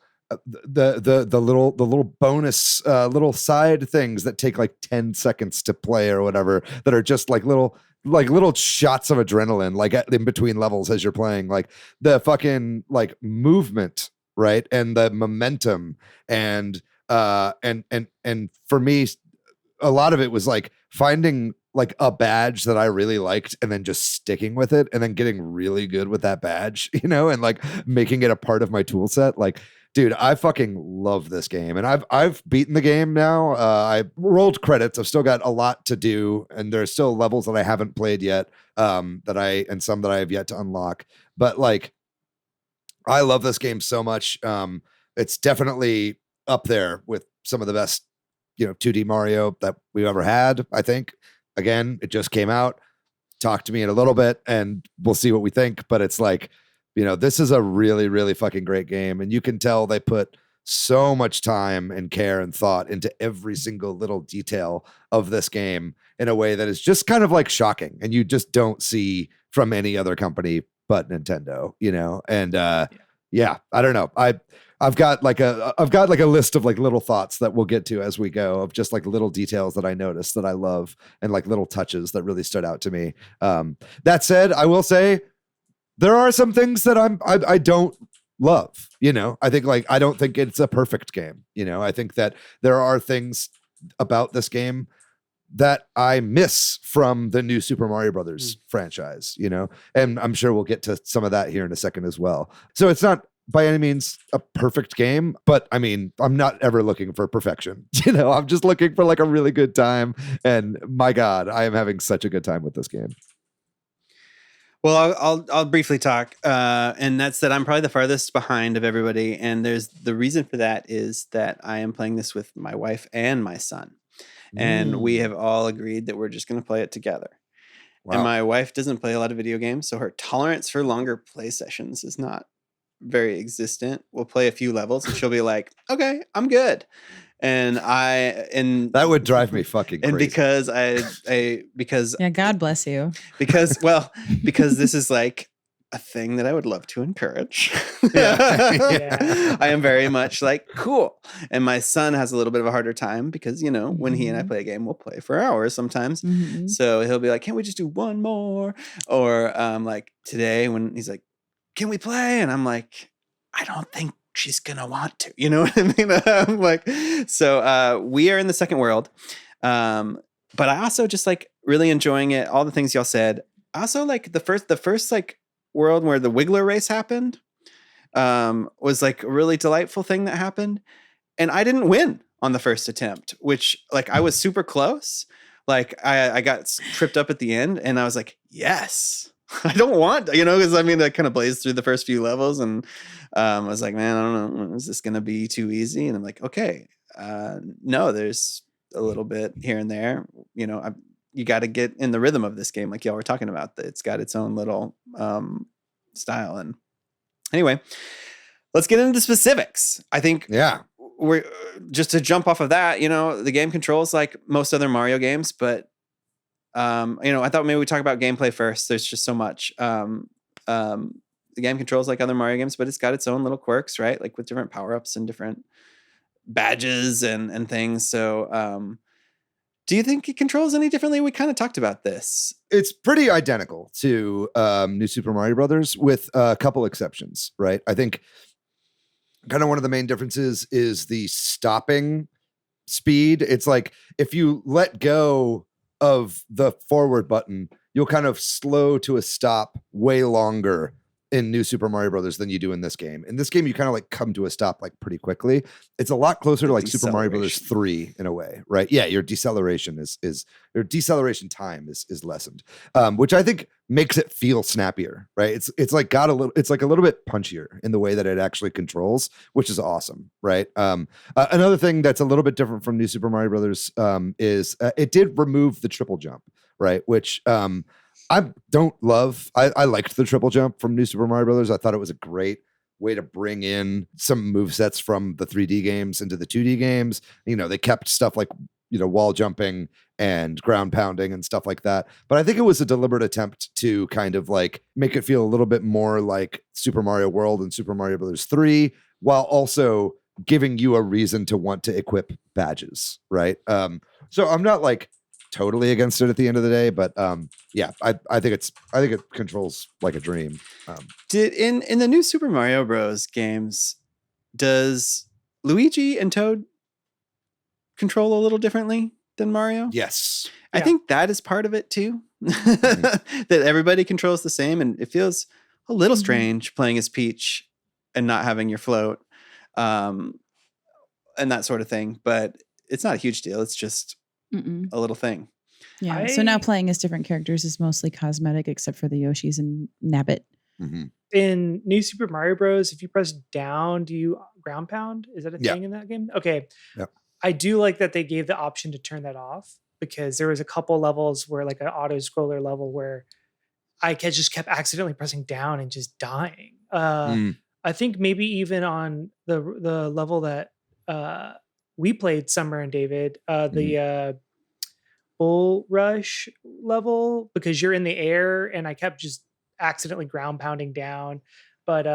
little bonus little side things that take like 10 seconds to play or whatever, that are just like little shots of adrenaline like in between levels as you're playing, like the fucking like movement, right, and the momentum, and for me a lot of it was like finding like a badge that I really liked and then just sticking with it and then getting really good with that badge, and like making it a part of my tool set. Like, dude, I fucking love this game, and I've beaten the game now. I rolled credits. I've still got a lot to do, and there's still levels that I haven't played yet, and some that I have yet to unlock. But like, I love this game so much. It's definitely up there with some of the best, 2D Mario that we've ever had, I think. Again, it just came out. Talk to me in a little bit and we'll see what we think. But it's like, this is a really, really fucking great game. And you can tell they put so much time and care and thought into every single little detail of this game in a way that is just kind of like shocking. And you just don't see from any other company but Nintendo, and yeah, I don't know. I've got like a list of like little thoughts that we'll get to as we go of just like little details that I noticed that I love and like little touches that really stood out to me. That said, I will say there are some things that I don't love, I think like, I don't think it's a perfect game. I think that there are things about this game that I miss from the new Super Mario Brothers franchise, and I'm sure we'll get to some of that here in a second as well. So it's not by any means a perfect game, but I mean, I'm not ever looking for perfection. I'm just looking for like a really good time. And my God, I am having such a good time with this game. Well, I'll briefly talk, and that's that I'm probably the farthest behind of everybody. And the reason for that is that I am playing this with my wife and my son. And we have all agreed that we're just going to play it together. Wow. And my wife doesn't play a lot of video games, so her tolerance for longer play sessions is not very existent. We'll play a few levels and she'll be like, okay, I'm good. And that would drive me fucking crazy. And because yeah, God bless you. Because this is like a thing that I would love to encourage. Yeah. I am very much like, cool. And my son has a little bit of a harder time because, when he and I play a game, we'll play for hours sometimes. Mm-hmm. So he'll be like, can't we just do one more? Or like today when he's like, can we play? And I'm like, I don't think she's going to want to, you know what I mean? I'm like, so we are in the second world. But I also just like really enjoying it. All the things y'all said. I also like the first like world where the Wiggler race happened was like a really delightful thing that happened. And I didn't win on the first attempt, which like I was super close. Like I got tripped up at the end and I was like, yes, I don't want, because I mean, I kind of blazed through the first few levels and I was like, man, I don't know, is this going to be too easy? And I'm like, okay, no, there's a little bit here and there, you got to get in the rhythm of this game. Like y'all were talking about, that it's got its own little style. And anyway, let's get into the specifics. I think we're just to jump off of that, the game controls like most other Mario games, but I thought maybe we talk about gameplay first. There's just so much. The game controls like other Mario games, but it's got its own little quirks, right? Like with different power-ups and different badges and things. So do you think it controls any differently? We kind of talked about this. It's pretty identical to New Super Mario Brothers with a couple exceptions, right? I think kind of one of the main differences is the stopping speed. It's like if you let go of the forward button, you'll kind of slow to a stop way longer in New Super Mario Brothers than you do in this game. In this game, you kind of like come to a stop like pretty quickly. It's a lot closer to like Super Mario Brothers 3 in a way, right? Yeah, your deceleration is your deceleration time is lessened, which I think makes it feel snappier, right? It's like got a little, it's like a little bit punchier in the way that it actually controls, which is awesome, right? Another thing that's a little bit different from New Super Mario Brothers is it did remove the triple jump, right? Which I don't love. I liked the triple jump from New Super Mario Brothers. I thought it was a great way to bring in some movesets from the 3D games into the 2D games. They kept stuff like, wall jumping and ground pounding and stuff like that. But I think it was a deliberate attempt to kind of like make it feel a little bit more like Super Mario World and Super Mario Brothers 3, while also giving you a reason to want to equip badges, right? So I'm not like totally against it at the end of the day, but yeah, I think it controls like a dream. Did in the new Super Mario Bros. Games, does Luigi and Toad control a little differently than Mario? Yes, I think that is part of it too. That everybody controls the same, and it feels a little strange playing as Peach and not having your float, and that sort of thing. But it's not a huge deal. It's just a little thing. Yeah. So now playing as different characters is mostly cosmetic, except for the Yoshis and Nabbit. In New Super Mario Bros, if you press down, do you ground pound? Is that a thing in that game? Okay. Yep. I do like that they gave the option to turn that off, because there was a couple levels where, like an auto scroller level, where I just kept accidentally pressing down and just dying. I think maybe even on the level that we played, Summer and David, the Bull Rush level, because you're in the air, and I kept just accidentally ground pounding down. But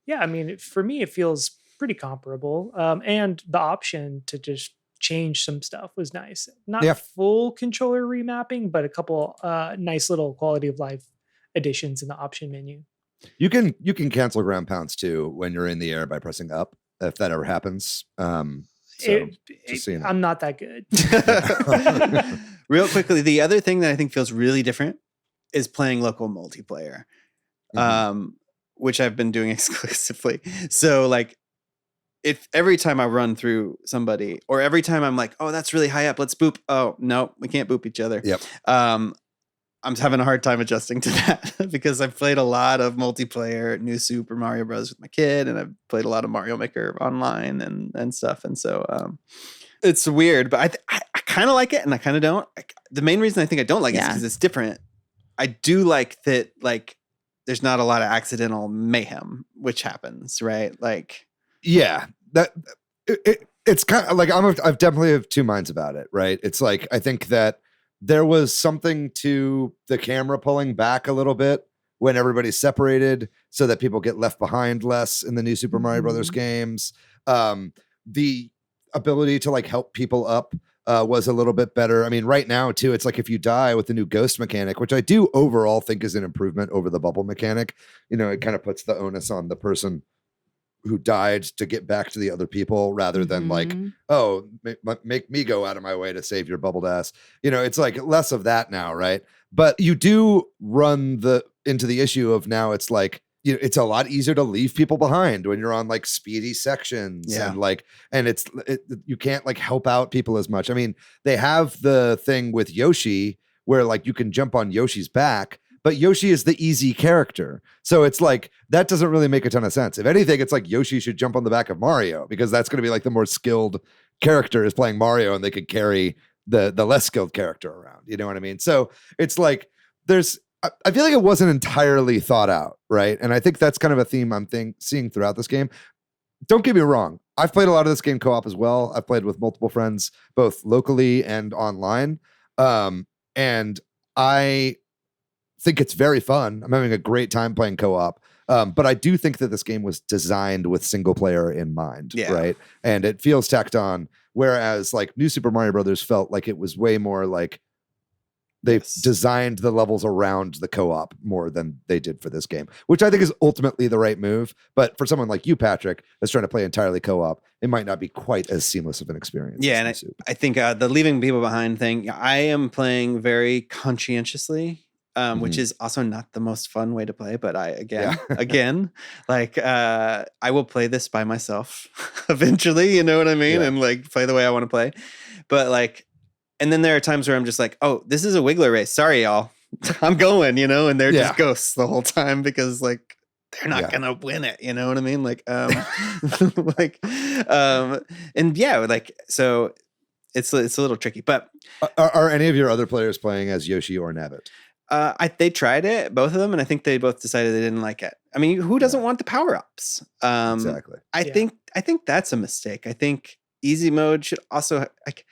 yeah, I mean, for me, it feels pretty comparable. And the option to just change some stuff was nice. Not full controller remapping, but a couple nice little quality of life additions in the option menu. You can cancel ground pounds too when you're in the air by pressing up, if that ever happens. Just so you know. I'm not that good. Real quickly, the other thing that I think feels really different is playing local multiplayer, which I've been doing exclusively. So like, if every time I run through somebody, or every time I'm like, oh, that's really high up, let's boop. Oh, no, we can't boop each other. Yep. I'm having a hard time adjusting to that because I've played a lot of multiplayer New Super Mario Bros. With my kid, and I've played a lot of Mario Maker online and stuff. And so it's weird, but I kind of like it and I kind of don't. The main reason I think I don't like it is because it's different. I do like that, like, there's not a lot of accidental mayhem, which happens, right? Like, yeah, it's kind of like I've definitely have two minds about it, right? It's like, I think that there was something to the camera pulling back a little bit when everybody's separated, so that people get left behind less in the new Super Mario Brothers games. The ability to like help people up was a little bit better. I mean, right now too, it's like if you die with the new ghost mechanic, which I do overall think is an improvement over the bubble mechanic, you know, it kind of puts the onus on the person who died to get back to the other people, rather than like, oh, make me go out of my way to save your bubbled ass. You know, it's like less of that now, right? But you do run into the issue of now it's like, you know, it's a lot easier to leave people behind when you're on like speedy sections, and like, and you can't like help out people as much. I mean, they have the thing with Yoshi where like you can jump on Yoshi's back, but Yoshi is the easy character. So it's like, that doesn't really make a ton of sense. If anything, it's like Yoshi should jump on the back of Mario, because that's going to be like the more skilled character is playing Mario, and they could carry the less skilled character around. You know what I mean? So it's like, I feel like it wasn't entirely thought out, right? And I think that's kind of a theme I'm seeing throughout this game. Don't get me wrong. I've played a lot of this game co-op as well. I've played with multiple friends, both locally and online. And I think it's very fun. I'm having a great time playing co-op. But I do think that this game was designed with single player in mind, right? And it feels tacked on. Whereas like New Super Mario Brothers felt like it was way more like they designed the levels around the co-op more than they did for this game, which I think is ultimately the right move. But for someone like you, Patrick, that's trying to play entirely co-op, it might not be quite as seamless of an experience. Yeah, and I think the leaving people behind thing, I am playing very conscientiously. Which is also not the most fun way to play, but again, like, I will play this by myself eventually, you know what I mean? And like play the way I want to play. But like, and then there are times where I'm just like, oh, this is a Wiggler race. Sorry, y'all. I'm going, you know, and they're just ghosts the whole time because like, they're not gonna win it, you know what I mean? Like, and yeah, like, so it's a little tricky, but are any of your other players playing as Yoshi or Nabbit? They tried it, both of them, and I think they both decided they didn't like it. I mean, who doesn't want the power-ups? Exactly. I think that's a mistake. I think easy mode should also like,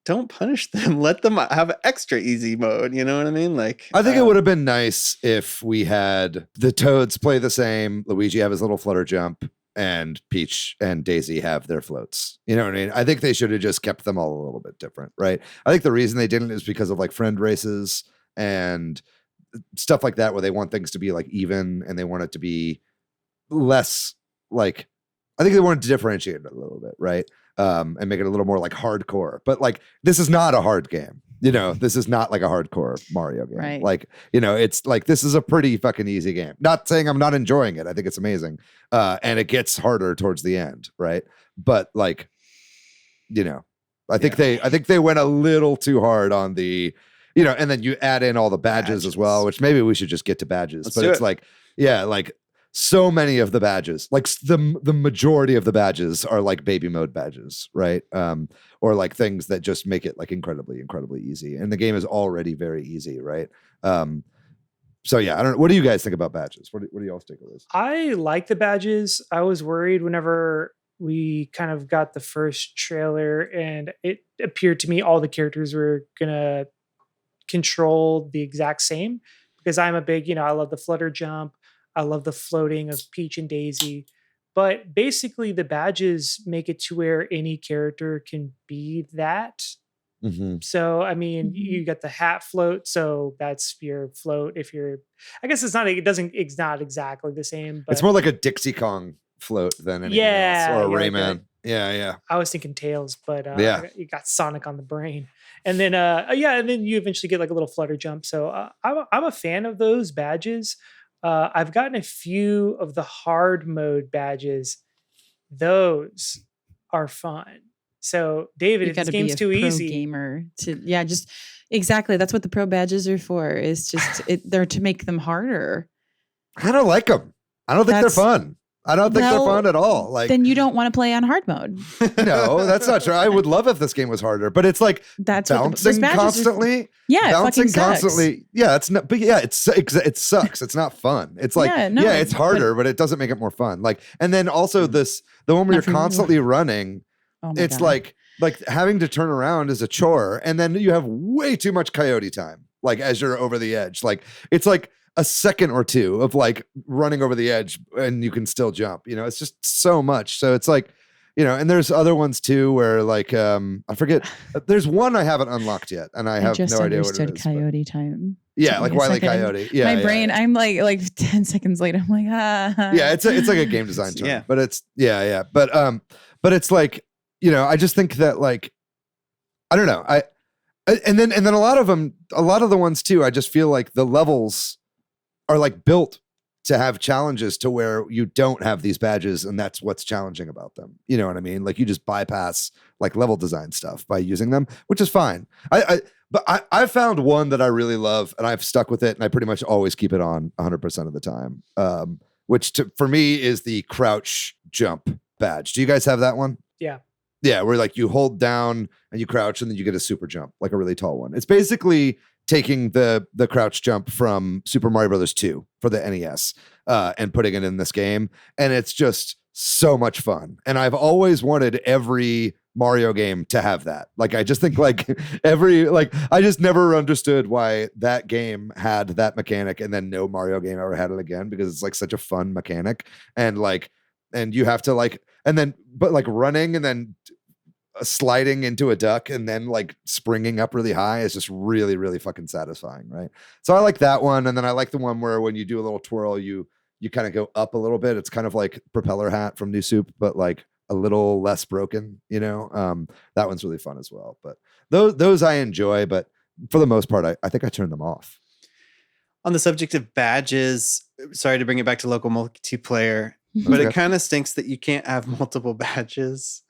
don't punish them. Let them have extra easy mode. You know what I mean? Like, I think it would have been nice if we had the Toads play the same, Luigi have his little flutter jump, and Peach and Daisy have their floats. You know what I mean? I think they should have just kept them all a little bit different, right? I think the reason they didn't is because of like friend races and stuff like that, where they want things to be like even, and they want it to be less like, I think they wanted to differentiate it a little bit, right? And make it a little more like hardcore. But like, this is not a hard game. You know, this is not like a hardcore Mario game. Right. Like, you know, it's like, this is a pretty fucking easy game. Not saying I'm not enjoying it. I think it's amazing. And it gets harder towards the end, right? But like, you know, I think they went a little too hard on the, you know, and then you add in all the badges as well, which maybe we should just get to badges. But it's like, Yeah, like so many of the badges, like the majority of the badges are like baby mode badges, right? Or like things that just make it like incredibly easy. And the game is already very easy, right? So yeah, I don't know. What do you guys think about badges? What do y'all think of this? I like the badges. I was worried whenever we kind of got the first trailer and it appeared to me all the characters were gonna control the exact same, because I'm a big, I love the flutter jump. I love the floating of Peach and Daisy. But basically the badges make it to where any character can be that. Mm-hmm. So, I mean, you got the hat float. So that's your float. I guess it's not exactly the same, but it's more like a Dixie Kong float than anything else, or a Rayman. Yeah. I was thinking Tails, but you got Sonic on the brain. And then, and then you eventually get like a little flutter jump. So I'm a fan of those badges. I've gotten a few of the hard mode badges. Those are fun. So, David, if this game's too easy, gamer just exactly. That's what the pro badges are for. Is just they're to make them harder. I don't like them. I don't think they're fun. I don't think they're fun at all. Like, then you don't want to play on hard mode. No, that's not true. I would love if this game was harder, but it's like bouncing constantly. Bouncing constantly. Yeah, it's not. But yeah, it sucks. It's not fun. It's like it's harder, but it doesn't make it more fun. Like, and then also the one where you're constantly running. Oh it's God. like having to turn around is a chore, and then you have way too much coyote time. Like as you're over the edge, like it's like a second or two of like running over the edge, and you can still jump. It's just so much. So it's like, and there's other ones too where like I forget. There's one I haven't unlocked yet, and I have no idea what it is. Coyote time. Yeah, like Wile E. Coyote. Yeah, my brain. I'm like 10 seconds later. I'm like Yeah, it's like a game design term, but it's but it's like. I just think that like, I don't know. And then a lot of the ones too, I just feel like the levels are like built to have challenges to where you don't have these badges, and that's what's challenging about them. You know what I mean? Like you just bypass like level design stuff by using them, which is fine. But I found one that I really love, and I've stuck with it, and I pretty much always keep it on 100% of the time. Which for me is the crouch jump badge. Do you guys have that one? Yeah. Yeah, where like you hold down and you crouch and then you get a super jump, like a really tall one. It's basically taking the crouch jump from Super Mario Brothers 2 for the NES and putting it in this game. And it's just so much fun. And I've always wanted every Mario game to have that. Like, I just think like I just never understood why that game had that mechanic and then no Mario game ever had it again, because it's like such a fun mechanic. And you have to like, and then, but like running and then sliding into a duck and then like springing up really high is just really, really fucking satisfying. Right. So I like that one. And then I like the one where when you do a little twirl, you kind of go up a little bit. It's kind of like Propeller Hat from New Soup, but like a little less broken, that one's really fun as well. But those I enjoy, but for the most part, I think I turned them off. On the subject of badges, sorry to bring it back to local multiplayer, but it kind of stinks that you can't have multiple badges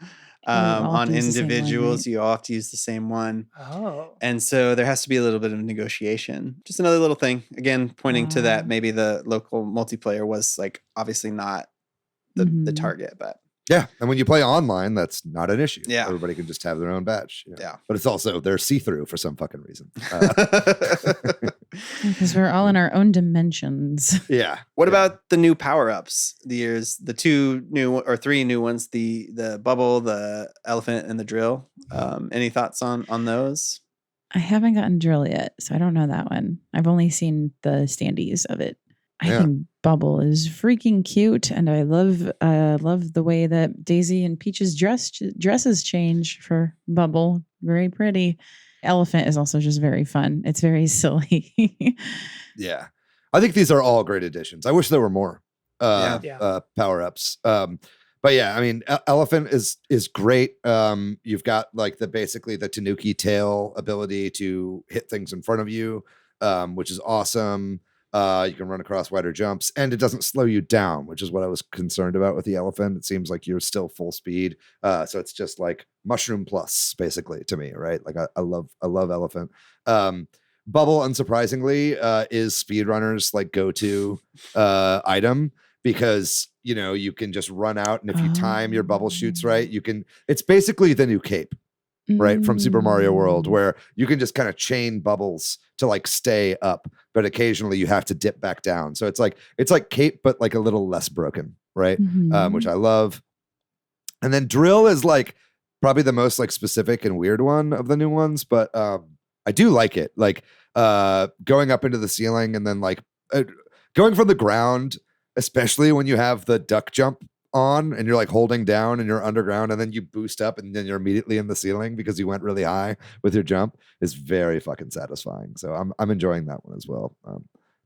on individuals. You all have to use the same one. Oh. And so there has to be a little bit of negotiation. Just another little thing. Again, pointing to that maybe the local multiplayer was like obviously not the target, but. Yeah, and when you play online, that's not an issue. Yeah. Everybody can just have their own badge. Yeah. But it's also, they're see-through for some fucking reason. Because we're all in our own dimensions. Yeah. What about the new power-ups? The 2 new or 3 new ones, the bubble, the elephant, and the drill. Any thoughts on those? I haven't gotten drill yet, so I don't know that one. I've only seen the standees of it. I think Bubble is freaking cute, and I love the way that Daisy and Peach's dresses change for Bubble. Very pretty. Elephant is also just very fun. It's very silly. Yeah, I think these are all great additions. I wish there were more power ups. But yeah, I mean, Elephant is great. You've got like basically the Tanuki tail ability to hit things in front of you, which is awesome. You can run across wider jumps, and it doesn't slow you down, which is what I was concerned about with the elephant. It seems like you're still full speed. So it's just like Mushroom Plus, basically, to me, right? Like I love Elephant. bubble, unsurprisingly, is speedrunners like go-to item, because you can just run out, and if you time your bubble shoots right, it's basically the new cape, right, from Super Mario World, where you can just kind of chain bubbles to like stay up, but occasionally you have to dip back down. So it's like cape, but like a little less broken, right? Which I love. And then drill is like probably the most like specific and weird one of the new ones, but I do like it. Like going up into the ceiling and then like going from the ground, especially when you have the duck jump on and you're like holding down and you're underground, and then you boost up and then you're immediately in the ceiling because you went really high with your jump, is very fucking satisfying. So I'm enjoying that one as well.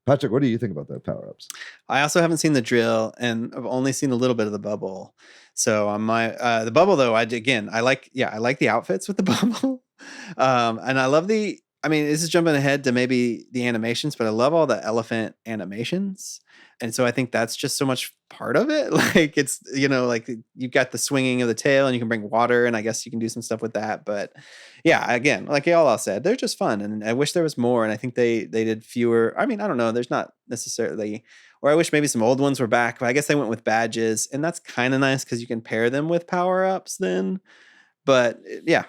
Patrick, what do you think about the power-ups? I also haven't seen the drill, and I've only seen a little bit of the bubble. So on the bubble though, I like the outfits with the bubble. And I love this is jumping ahead to maybe the animations, but I love all the elephant animations. And so I think that's just so much part of it. Like it's, like you've got the swinging of the tail and you can bring water, and I guess you can do some stuff with that. But yeah, again, like y'all all said, they're just fun. And I wish there was more. And I think they did fewer. I mean, I don't know. There's not necessarily, or I wish maybe some old ones were back, but I guess they went with badges, and that's kind of nice because you can pair them with power-ups then. But yeah,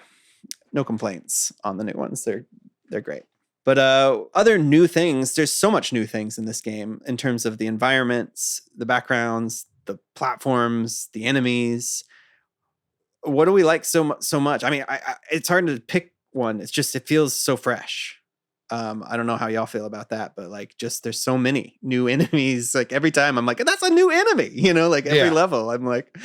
no complaints on the new ones. They're great. But other new things, there's so much new things in this game in terms of the environments, the backgrounds, the platforms, the enemies. What do we like so much? I mean, it's hard to pick one. It feels so fresh. I don't know how y'all feel about that, but like just there's so many new enemies. Like every time I'm like, that's a new enemy, like every level. I'm like,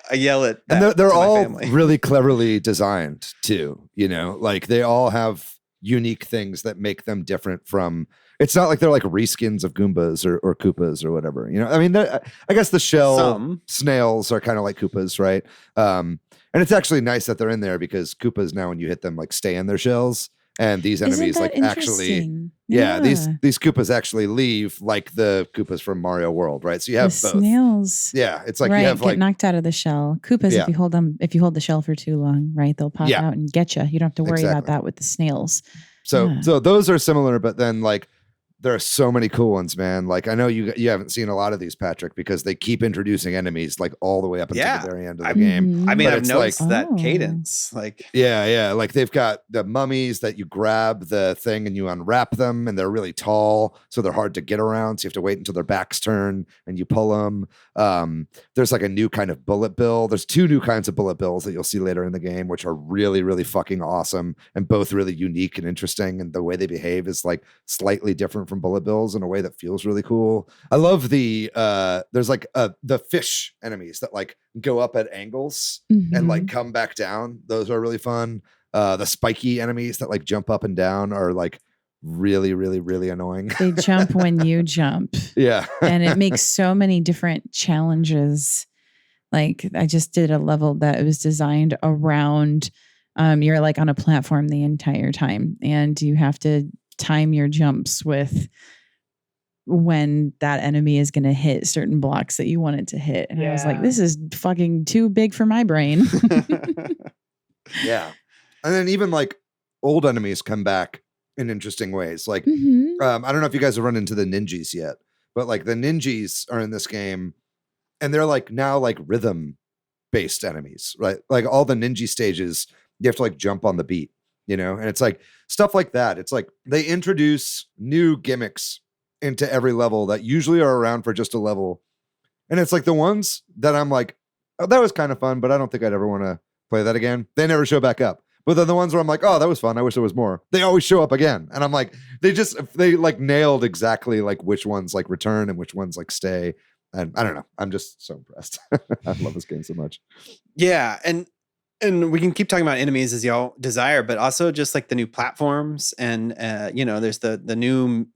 I yell at that. And they're all really cleverly designed too, like they all have unique things that make them different from, it's not like they're like reskins of Goombas or Koopas or whatever, I mean, I guess the shell snails are kind of like Koopas, right? And it's actually nice that they're in there, because Koopas now, when you hit them, like stay in their shells, and these enemies like actually these Koopas actually leave, like the Koopas from Mario World, right? So you have both snails. Yeah, it's like right, you have get like knocked out of the shell. Koopas, if you hold the shell for too long, right, they'll pop out and get you. You don't have to worry about that with the snails. So those are similar, but then like there are so many cool ones, man. Like I know you haven't seen a lot of these, Patrick, because they keep introducing enemies like all the way up until the very end of the game. I mean, I've noticed like, that cadence. Like like they've got the mummies that you grab the thing and you unwrap them, and they're really tall, so they're hard to get around. So you have to wait until their backs turn and you pull them. There's like a new kind of bullet bill. There's two new kinds of bullet bills that you'll see later in the game, which are really, really fucking awesome and both really unique and interesting. And the way they behave is like slightly different from bullet bills in a way that feels really cool. I love there's like the fish enemies that like go up at angles and like come back down. Those are really fun. The spiky enemies that like jump up and down are like really, really, really annoying. They jump when you jump. Yeah. And it makes so many different challenges. Like I just did a level that was designed around you're like on a platform the entire time, and you have to time your jumps with when that enemy is going to hit certain blocks that you want it to hit. And I was like, this is fucking too big for my brain. Yeah. And then even like old enemies come back in interesting ways. Like, I don't know if you guys have run into the ninjas yet, but like the ninjas are in this game, and they're like now like rhythm based enemies, right? Like all the ninja stages, you have to like jump on the beat, and it's like stuff like that. It's like they introduce new gimmicks into every level that usually are around for just a level. And it's like the ones that I'm like, oh, that was kind of fun, but I don't think I'd ever want to play that again. They never show back up. But then the ones where I'm like, oh, that was fun, I wish there was more, they always show up again. And I'm like, they like nailed exactly like which ones like return and which ones like stay. And I don't know. I'm just so impressed. I love this game so much. Yeah. And we can keep talking about enemies as y'all desire, but also just like the new platforms and, there's the new,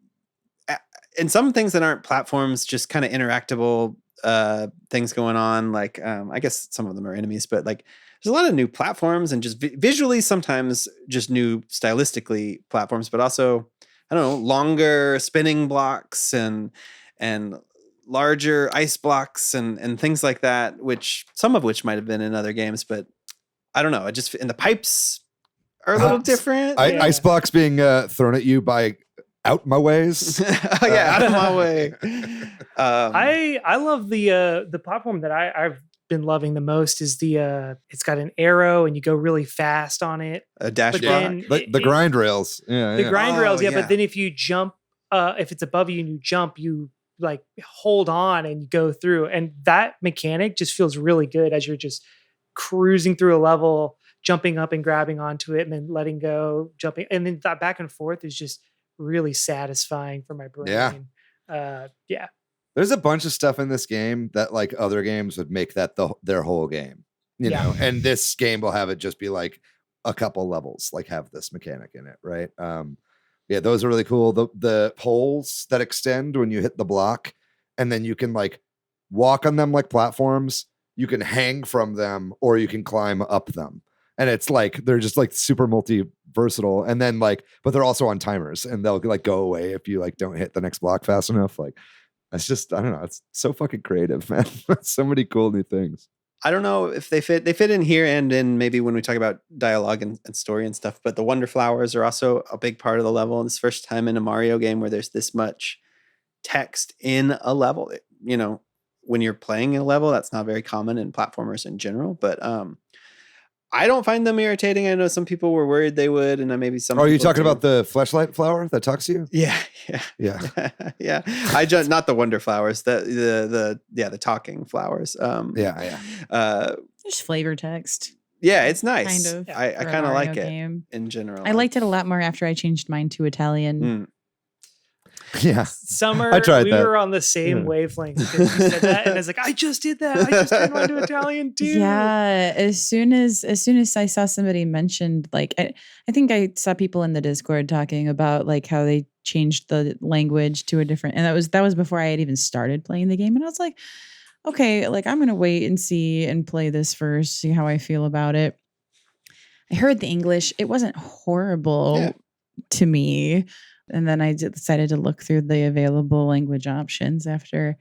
and some things that aren't platforms, just kind of interactable things going on. Like, I guess some of them are enemies, but like there's a lot of new platforms and just visually, sometimes just new stylistically platforms, but also, I don't know, longer spinning blocks and larger ice blocks and things like that, some of which might have been in other games, but I don't know. It just, in the pipes, are a little different. Ice blocks being thrown at you by out my ways. Out of my way. I love the platform that I've been loving the most is the it's got an arrow and you go really fast on it. A dash block. The grind rails. The grind rails, but then if you jump, if it's above you and you jump, you like hold on and you go through. And that mechanic just feels really good as you're just cruising through a level, jumping up and grabbing onto it and then letting go, jumping. And then that back and forth is just really satisfying for my brain. Yeah. There's a bunch of stuff in this game that like other games would make that their whole game, you know, and this game will have it just be like a couple levels, like have this mechanic in it. Right. Yeah, those are really cool. The poles that extend when you hit the block and then you can like walk on them like platforms. You can hang from them or you can climb up them. And it's like, they're just like super multi-versatile. And then like, but they're also on timers and they'll like go away if you like don't hit the next block fast enough. Like, it's just, I don't know. It's so fucking creative, man. So many cool new things. I don't know if they fit in here and in maybe when we talk about dialogue and story and stuff, but the Wonder Flowers are also a big part of the level. And it's the first time in a Mario game where there's this much text in a level. You know, when you're playing a level, that's not very common in platformers in general, but I don't find them irritating. I know some people were worried they would, and maybe some. Are you talking about the fleshlight flower that talks to you? Yeah. Yeah. I just not the wonder flowers, the talking flowers. Just flavor text. Yeah, it's nice. Kind of. I kind of like it game. In general. I liked it a lot more after I changed mine to Italian. Yeah. Summer, I tried we that. were on the same wavelength because you said that, and I was like, I just did that. I just turned mine to Italian too. Yeah. As soon as I saw somebody mentioned, like, I think I saw people in the Discord talking about like how they changed the language to a different, and that was before I had even started playing the game, and I was like, okay, like I'm gonna wait and see and play this first, see how I feel about it. I heard the English; it wasn't horrible to me. And then I decided to look through the available language options after.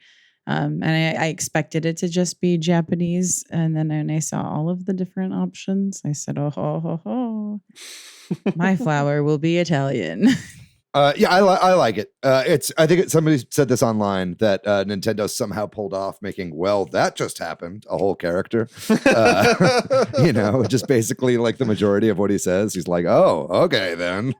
And I expected it to just be Japanese. And then when I saw all of the different options, I said, oh, ho, ho, ho. My flower will be Italian. I like it. I think somebody said this online that Nintendo somehow pulled off making, well, that just happened, a whole character. Just basically like the majority of what he says. He's like, oh, okay, then.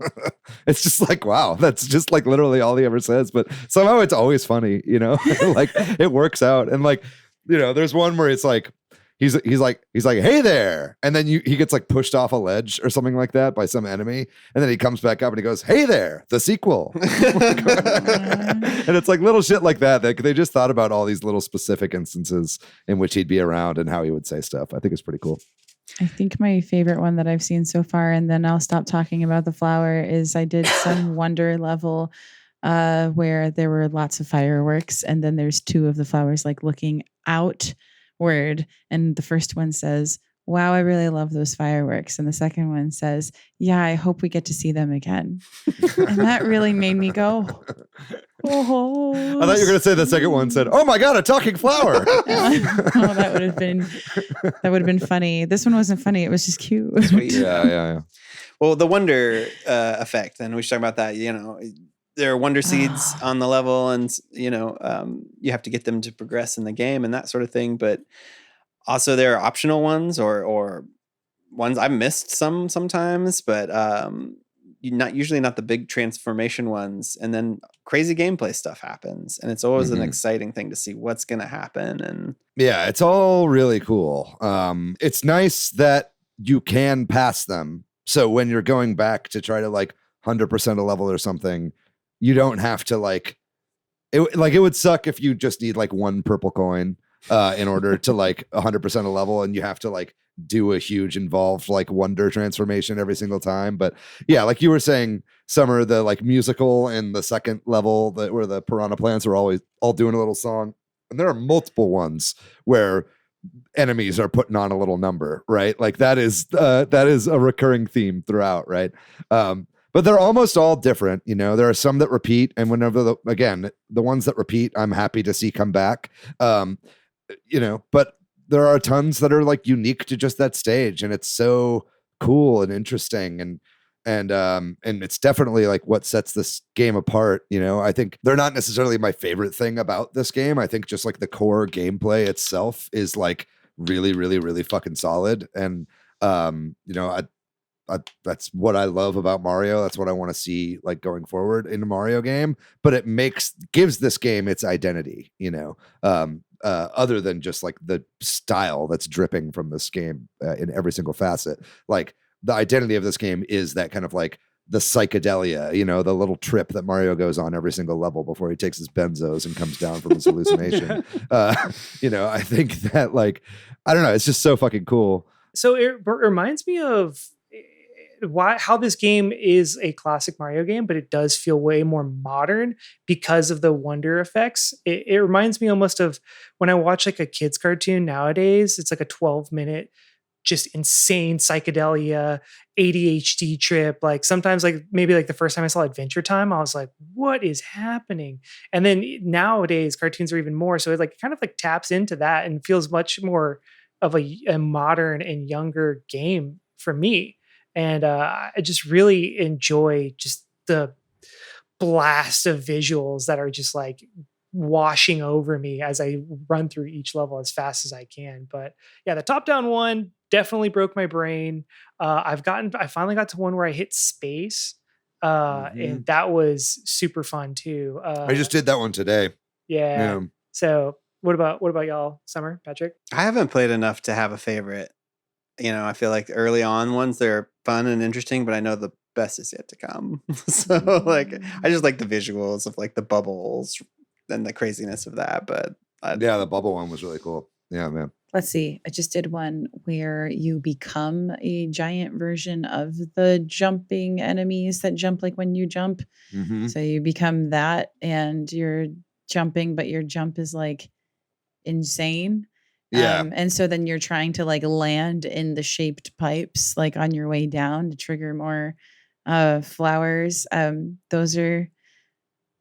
It's just like, wow, that's just like literally all he ever says. But somehow it's always funny, like it works out. And like, there's one where it's like, He's like, hey there. And then he gets like pushed off a ledge or something like that by some enemy. And then he comes back up and he goes, hey there, the sequel. And it's like little shit like that they just thought about all these little specific instances in which he'd be around and how he would say stuff. I think it's pretty cool. I think my favorite one that I've seen so far, and then I'll stop talking about the flower, is I did some wonder level where there were lots of fireworks. And then there's two of the flowers like looking out word, and the first one says, wow, I really love those fireworks, and the second one says, yeah, I hope we get to see them again. And that really made me go, oh. I thought you were going to say the second one said, oh my god, a talking flower. That would have been funny. This one wasn't funny, it was just cute. Sweet. Yeah. Well, the wonder effect, and we should talk about that. There are wonder seeds on the level, and you have to get them to progress in the game and that sort of thing. But also there are optional ones or ones I've missed sometimes, but usually not the big transformation ones. And then crazy gameplay stuff happens, and it's always an exciting thing to see what's going to happen. And yeah, it's all really cool. It's nice that you can pass them. So when you're going back to try to like 100% a level or something, you don't have to it would suck if you just need like one purple coin in order to like 100% a level, and you have to like do a huge involved like wonder transformation every single time. But yeah, like you were saying, Summer, the like musical and the second level where the piranha plants are always all doing a little song, and there are multiple ones where enemies are putting on a little number, right? Like that is a recurring theme throughout, right? But they're almost all different. There are some that repeat, and whenever the ones that repeat, I'm happy to see come back. But there are tons that are like unique to just that stage, and it's so cool and interesting, and it's definitely like what sets this game apart. I think they're not necessarily my favorite thing about this game. I think just like the core gameplay itself is like really, really, really fucking solid. And that's what I love about Mario. That's what I want to see like going forward in a Mario game. But it gives this game its identity, other than just like the style that's dripping from this game in every single facet. Like the identity of this game is that kind of like the psychedelia, the little trip that Mario goes on every single level before he takes his benzos and comes down from his hallucination. I think that like, I don't know, it's just so fucking cool. So it reminds me of how this game is a classic Mario game, but it does feel way more modern because of the wonder effects. It reminds me almost of when I watch like a kid's cartoon nowadays. It's like a 12-minute just insane psychedelia ADHD trip. Like sometimes like maybe like the first time I saw Adventure Time, I was like, what is happening? And then nowadays cartoons are even more. So it like kind of like taps into that and feels much more of a modern and younger game for me. And I just really enjoy just the blast of visuals that are just like washing over me as I run through each level as fast as I can. But yeah, the top-down one definitely broke my brain. I finally got to one where I hit space, and that was super fun too. I just did that one today. Yeah. So what about y'all, Summer, Patrick? I haven't played enough to have a favorite. I feel like the early on ones, they're fun and interesting, but I know the best is yet to come. So like, I just like the visuals of like the bubbles and the craziness of that. But the bubble one was really cool. Yeah, man. Let's see. I just did one where you become a giant version of the jumping enemies that jump like when you jump. Mm-hmm. So you become that and you're jumping, but your jump is like insane. Yeah. And so then you're trying to like land in the shaped pipes, like on your way down to trigger more flowers.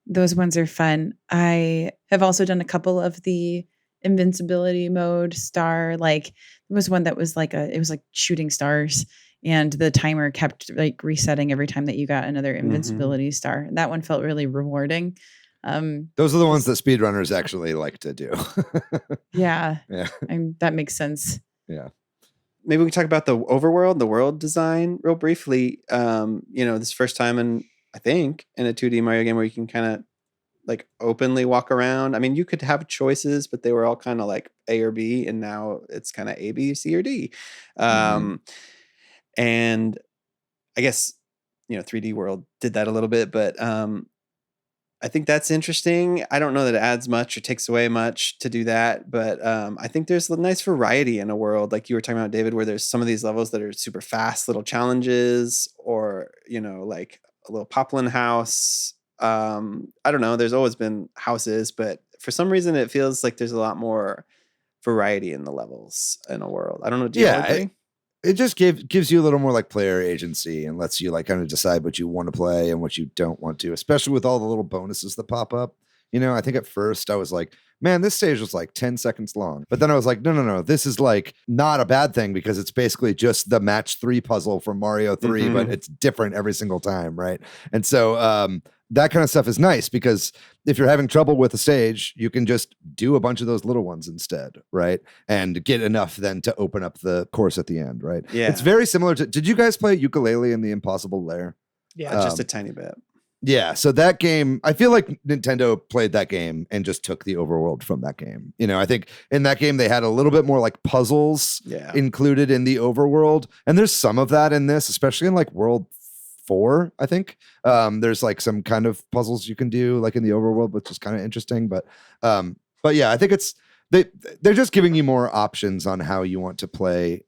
Those ones are fun. I have also done a couple of the invincibility mode star. Like there was one that was like it was like shooting stars and the timer kept like resetting every time that you got another invincibility star. And that one felt really rewarding. Those are the ones that speedrunners actually like to do. Yeah. Yeah. That makes sense. Yeah. Maybe we can talk about the overworld, the world design real briefly. This first time in a 2D Mario game where you can kind of like openly walk around. I mean, you could have choices, but they were all kind of like A or B, and now it's kind of A, B, C, or D. And I guess, 3D World did that a little bit, but I think that's interesting. I don't know that it adds much or takes away much to do that, but I think there's a nice variety in a world like you were talking about, David, where there's some of these levels that are super fast little challenges, or like a little poplin house. I don't know. There's always been houses, but for some reason it feels like there's a lot more variety in the levels in a world. I don't know. Do you agree? It just gives you a little more like player agency and lets you like kind of decide what you want to play and what you don't want to, especially with all the little bonuses that pop up. I think at first I was like, man, this stage was like 10 seconds long. But then I was like, no. This is like not a bad thing because it's basically just the match 3 puzzle from Mario 3, but it's different every single time. Right. And so that kind of stuff is nice because if you're having trouble with a stage, you can just do a bunch of those little ones instead. Right. And get enough then to open up the course at the end. Right. Yeah. It's very similar to, did you guys play Yooka-Laylee in the Impossible Lair? Yeah. Just a tiny bit. Yeah, so that game, I feel like Nintendo played that game and just took the overworld from that game. I think in that game they had a little bit more like puzzles included in the overworld, and there's some of that in this, especially in like World 4, I think. There's like some kind of puzzles you can do like in the overworld, which is kind of interesting. But yeah, I think they're just giving you more options on how you want to play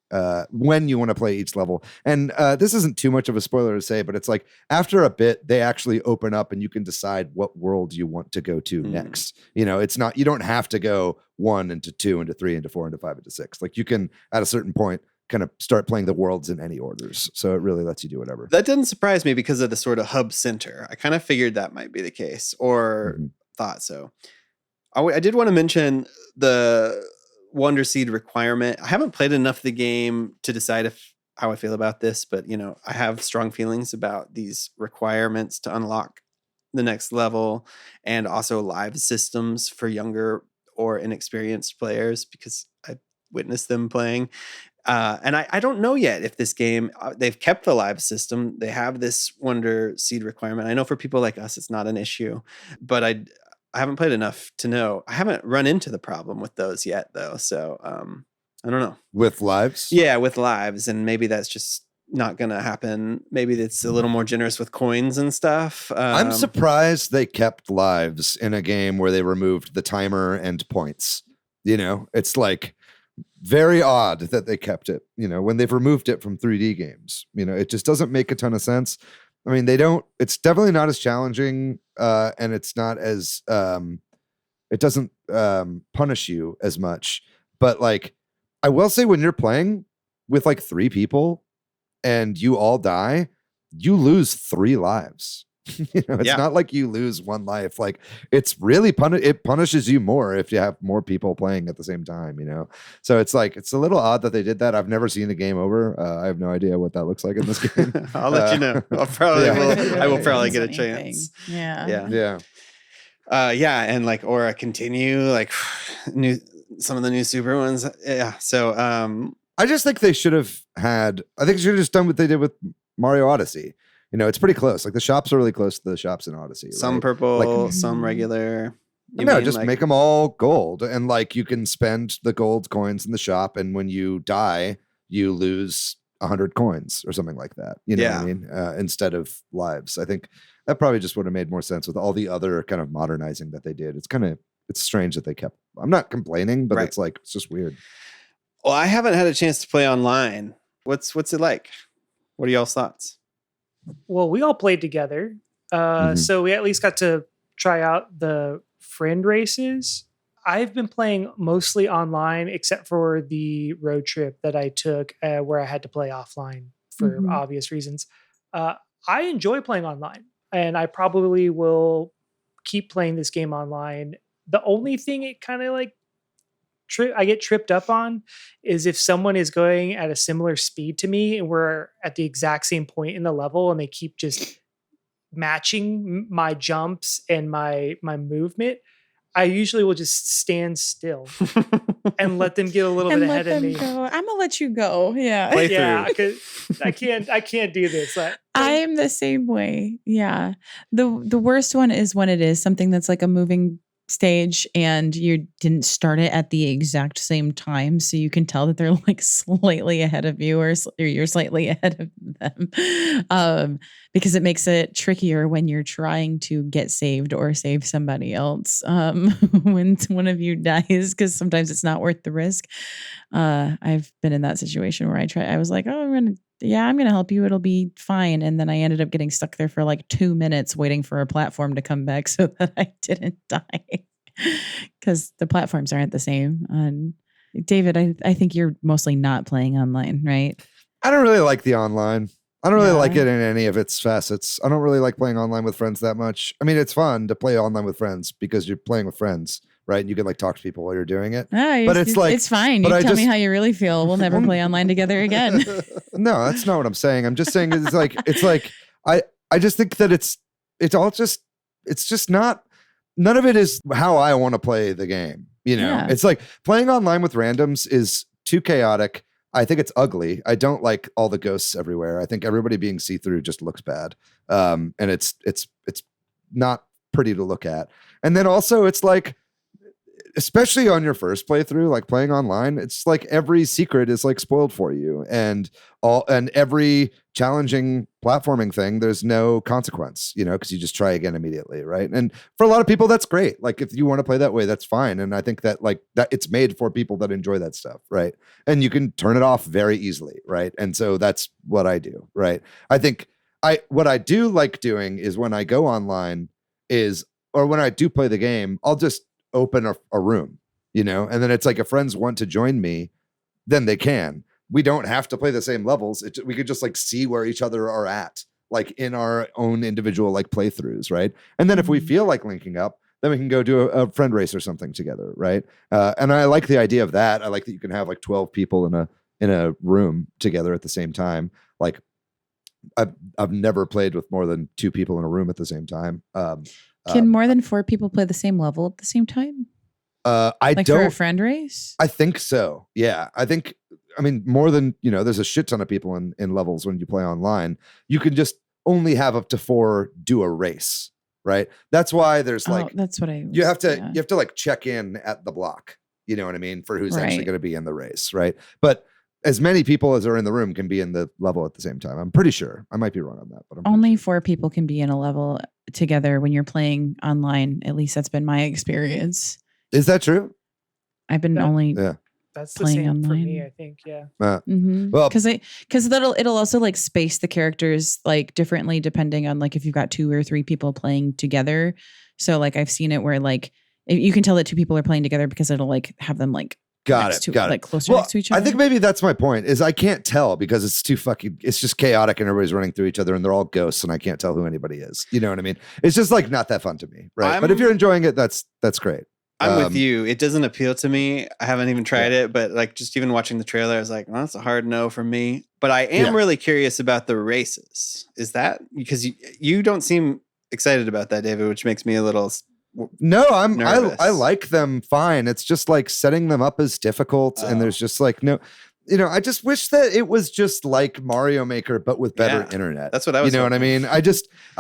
when you want to play each level. And this isn't too much of a spoiler to say, but it's like after a bit they actually open up and you can decide what world you want to go to next. It's not, you don't have to go 1 into 2 into 3 into 4 into 5 into 6. Like you can at a certain point kind of start playing the worlds in any orders. So it really lets you do whatever. That didn't surprise me because of the sort of hub center. I kind of figured that might be the case, or thought so. I did want to mention the Wonder Seed requirement. I haven't played enough of the game to decide if how I feel about this, but I have strong feelings about these requirements to unlock the next level, and also live systems for younger or inexperienced players, because I witnessed them playing. And I don't know yet if this game, they've kept the live system. They have this Wonder Seed requirement. I know for people like us, it's not an issue, but I haven't played enough to know. I haven't run into the problem with those yet, though. So I don't know. With lives? Yeah, with lives. And maybe that's just not going to happen. Maybe it's a little more generous with coins and stuff. I'm surprised they kept lives in a game where they removed the timer and points. It's like very odd that they kept it, when they've removed it from 3D games. It just doesn't make a ton of sense. I mean, it's definitely not as challenging, and it's not as, it doesn't punish you as much. But like, I will say, when you're playing with like 3 people and you all die, you lose 3 lives. It's not like you lose 1 life. Like, it's really it punishes you more if you have more people playing at the same time, So it's like, it's a little odd that they did that. I've never seen a game over. I have no idea what that looks like in this game. I'll let you know. I will probably get a chance. Yeah. And like Aura Continue, like some of the new Super ones. Yeah. So I just think they should have just done what they did with Mario Odyssey. It's pretty close. Like, the shops are really close to the shops in Odyssey. Some right? purple, some regular. Just make them all gold, and like, you can spend the gold coins in the shop, and when you die, you lose 100 coins or something like that. What I mean? Instead of lives. I think that probably just would have made more sense with all the other kind of modernizing that they did. It's strange that they kept. I'm not complaining, but it's like, it's just weird. Well, I haven't had a chance to play online. What's it like? What are y'all's thoughts? Well, we all played together. So we at least got to try out the friend races. I've been playing mostly online, except for the road trip that I took where I had to play offline for obvious reasons. I enjoy playing online, and I probably will keep playing this game online. The only thing it kind of like I get tripped up on is if someone is going at a similar speed to me and we're at the exact same point in the level and they keep just matching my jumps and my movement. I usually will just stand still and let them get a little bit ahead of me. I'm gonna let you go. Yeah. Because I can't do this. I'm the same way. Yeah. The worst one is when it is something that's like a moving stage and you didn't start it at the exact same time, so you can tell that they're like slightly ahead of you or you're slightly ahead of them, because it makes it trickier when you're trying to get saved or save somebody else when one of you dies, because sometimes it's not worth the risk. I've been in that situation where I was like, oh, I'm going to help you. It'll be fine. And then I ended up getting stuck there for like 2 minutes waiting for a platform to come back so that I didn't die, because the platforms aren't the same. And David, I think you're mostly not playing online, right? I don't really like the online. I don't really like it in any of its facets. I don't really like playing online with friends that much. I mean, it's fun to play online with friends because you're playing with friends, right? And you can like talk to people while you're doing it. But it's like, it's fine. You tell me how you really feel. We'll never play online together again. No, that's not what I'm saying. I'm just saying it's like I just think that it's just not, none of it is how I want to play the game. It's like playing online with randoms is too chaotic. I think it's ugly. I don't like all the ghosts everywhere. I think everybody being see-through just looks bad. And it's not pretty to look at. And then also it's like, especially on your first playthrough, like playing online, it's like every secret is like spoiled for you, and every challenging platforming thing, there's no consequence, because you just try again immediately, right? And for a lot of people, that's great. Like if you want to play that way, that's fine. And I think that like that it's made for people that enjoy that stuff, right? And you can turn it off very easily, right? And so that's what I do, right? I think what I do like doing is when I go online or when I do play the game, I'll just open a room, and then it's like if friends want to join me, then they can. We don't have to play the same levels. We could just like see where each other are at, like in our own individual like playthroughs, right? And then if we feel like linking up, then we can go do a friend race or something together, right? And I like the idea of that. I like that you can have like 12 people in a room together at the same time. Like I've never played with more than 2 people in a room at the same time. Can more than 4 people play the same level at the same time? I like don't. For a friend race? I think so. Yeah. I mean, more than, there's a shit ton of people in levels when you play online. You can just only have up to 4 do a race, right? That's why there's that's what you have to like check in at the block. You know what I mean? For who's actually going to be in the race, right? But as many people as are in the room can be in the level at the same time. I'm pretty sure. I might be wrong on that, but only 4 people can be in a level together when you're playing online. At least that's been my experience. Is that true? I've been that's the playing same online. for me, I think. Yeah. Well, because it'll also like space the characters like differently depending on like if you've got 2 or 3 people playing together. So like I've seen it where like you can tell that 2 people are playing together because it'll like have them like got it like closer next to each other. I think maybe that's my point is I can't tell because it's it's just chaotic and everybody's running through each other and they're all ghosts and I can't tell who anybody is. You know what I mean? It's just like not that fun to me, right? But if you're enjoying it, that's great. I'm with you. It doesn't appeal to me. I haven't even tried it, but like just even watching the trailer, I was like, well, that's a hard no for me. But I am really curious about the races. Is that because you don't seem excited about that, David, which makes me a little No, nervous. I like them fine. It's just like setting them up is difficult and there's just like no I just wish that it was just like Mario Maker but with better internet. That's what I was what I mean? I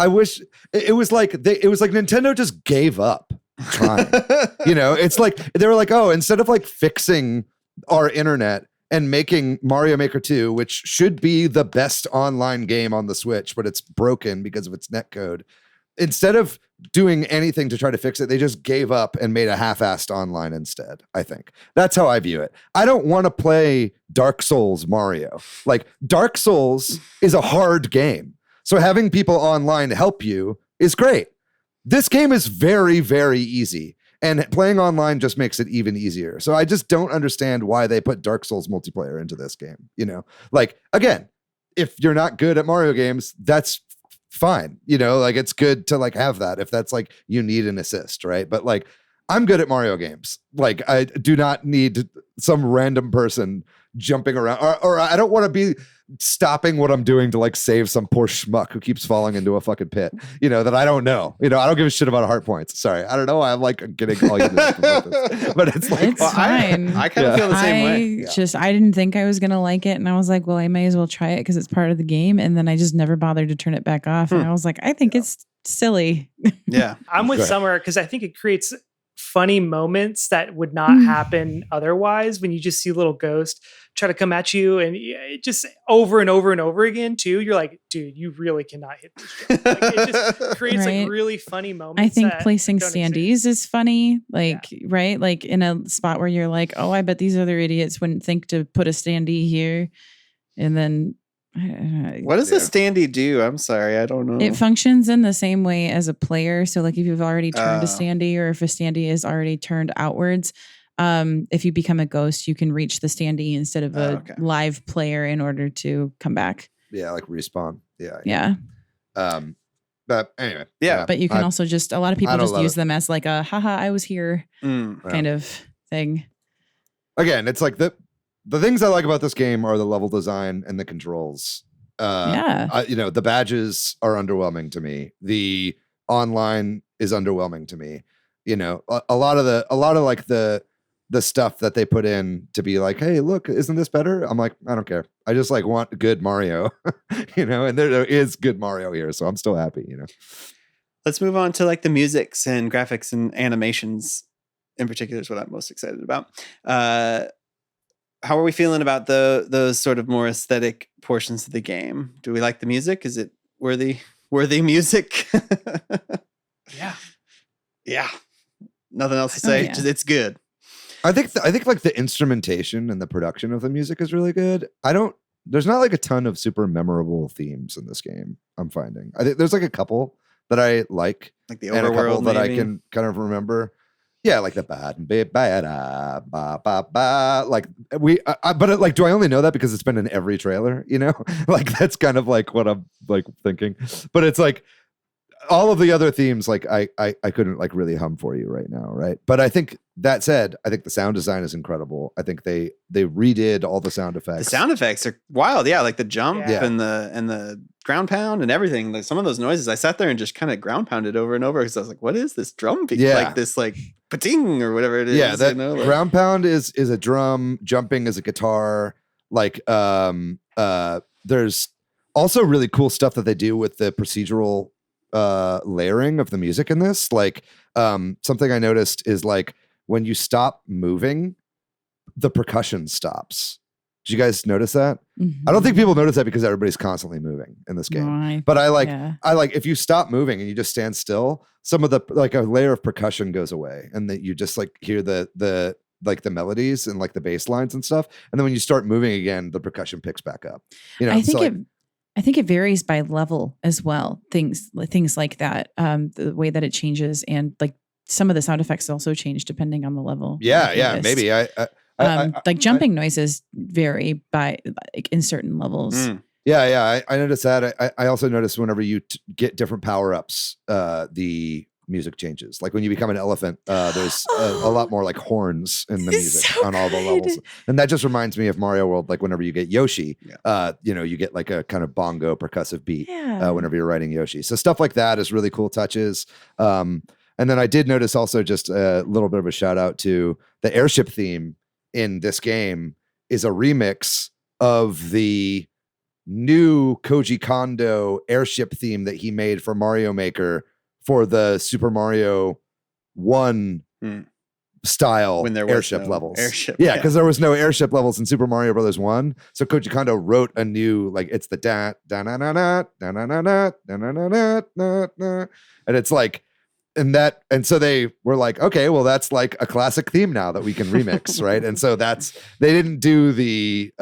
wish it was like Nintendo just gave up trying. It's like they were like, oh, instead of like fixing our internet and making Mario Maker 2, which should be the best online game on the Switch, but it's broken because of its netcode. Instead of doing anything to try to fix it, they just gave up and made a half-assed online instead, I think. That's how I view it. I don't want to play Dark Souls Mario. Like, Dark Souls is a hard game. So having people online help you is great. This game is very, very easy. And playing online just makes it even easier. So I just don't understand why they put Dark Souls multiplayer into this game. Like, again, if you're not good at Mario games, that's fine. Like it's good to like have that if that's like you need an assist, right? But like I'm good at Mario games. Like I do not need some random person jumping around or I don't want to be stopping what I'm doing to like save some poor schmuck who keeps falling into a fucking pit, that I don't know. I don't give a shit about heart points. Sorry. I don't know why I'm like getting all you but it's like it's fine. I kind of feel the same way. I didn't think I was gonna like it and I was like, well, I may as well try it because it's part of the game. And then I just never bothered to turn it back off. And I was like, I think it's silly. Yeah. I'm with Summer because I think it creates funny moments that would not happen otherwise when you just see a little ghost try to come at you and it just over and over and over again too. You're like, dude, you really cannot hit this. Like, it just creates like really funny moments. I think placing standees is funny. Like, right? Like in a spot where you're like, oh, I bet these other idiots wouldn't think to put a standee here. And then what does a standee do? I'm sorry, I don't know. It functions in the same way as a player. So like if you've already turned a standee or if a standee is already turned outwards, if you become a ghost, you can reach the standee instead of a live player in order to come back. Yeah, like respawn. Yeah. But anyway. Yeah. But you can also just, a lot of people just use them as like a, haha, I was here kind of thing. Again, it's like the things I like about this game are the level design and the controls. The badges are underwhelming to me. The online is underwhelming to me. A lot of like the stuff that they put in to be like, hey, look, isn't this better? I'm like, I don't care. I just like want good Mario, and there is good Mario here. So I'm still happy, Let's move on to like the musics and graphics and animations in particular is what I'm most excited about. How are we feeling about those sort of more aesthetic portions of the game? Do we like the music? Is it worthy music? Yeah. Nothing else to say. Just, it's good. I think like the instrumentation and the production of the music is really good. There's not like a ton of super memorable themes in this game. I'm finding. I think there's like a couple that I like the and a couple overworld that maybe? I can kind of remember. Yeah, like the but like, do I only know that because it's been in every trailer? Like that's kind of like what I'm like thinking. But it's like all of the other themes, like I couldn't like really hum for you right now, right? But I think that said, I think the sound design is incredible. I think they redid all the sound effects. The sound effects are wild, yeah, like the jump and the ground pound and everything. Like some of those noises, I sat there and just kind of ground pounded over and over because I was like, "What is this drum beat? Like this, like pating or whatever it is." Yeah, that like, ground pound is a drum, jumping is a guitar. Like, there's also really cool stuff that they do with the procedural layering of the music in this. Like, something I noticed is like when you stop moving, the percussion stops. Did you guys notice that? I don't think people notice that because everybody's constantly moving in this game. But I like if you stop moving and you just stand still, some of the like a layer of percussion goes away, and that you just like hear the like the melodies and like the bass lines and stuff. And then when you start moving again, the percussion picks back up. You know, I think it varies by level as well. Things like that, the way that it changes, and like some of the sound effects also change depending on the level. Yeah, maybe. Like jumping noises vary by like in certain levels. Yeah. I noticed that. I also noticed whenever you get different power ups, the music changes. Like when you become an elephant, there's a lot more like horns in the music on all the levels, and that just reminds me of Mario World. Like whenever you get Yoshi, you know, you get like a kind of bongo percussive beat whenever you're riding Yoshi. So stuff like that is really cool touches. And then I did notice also just a little bit of a shout out to the airship theme in this game is a remix of the new Koji Kondo airship theme that he made for Mario Maker for the Super Mario 1 style when there was airship no levels. Yeah, because there was no airship levels in Super Mario Brothers 1. So Koji Kondo wrote a new, like, it's the da da na na na na na na na na na na na, and it's like, and so they were like, okay, well, that's like a classic theme now that we can remix, right? And so they didn't do the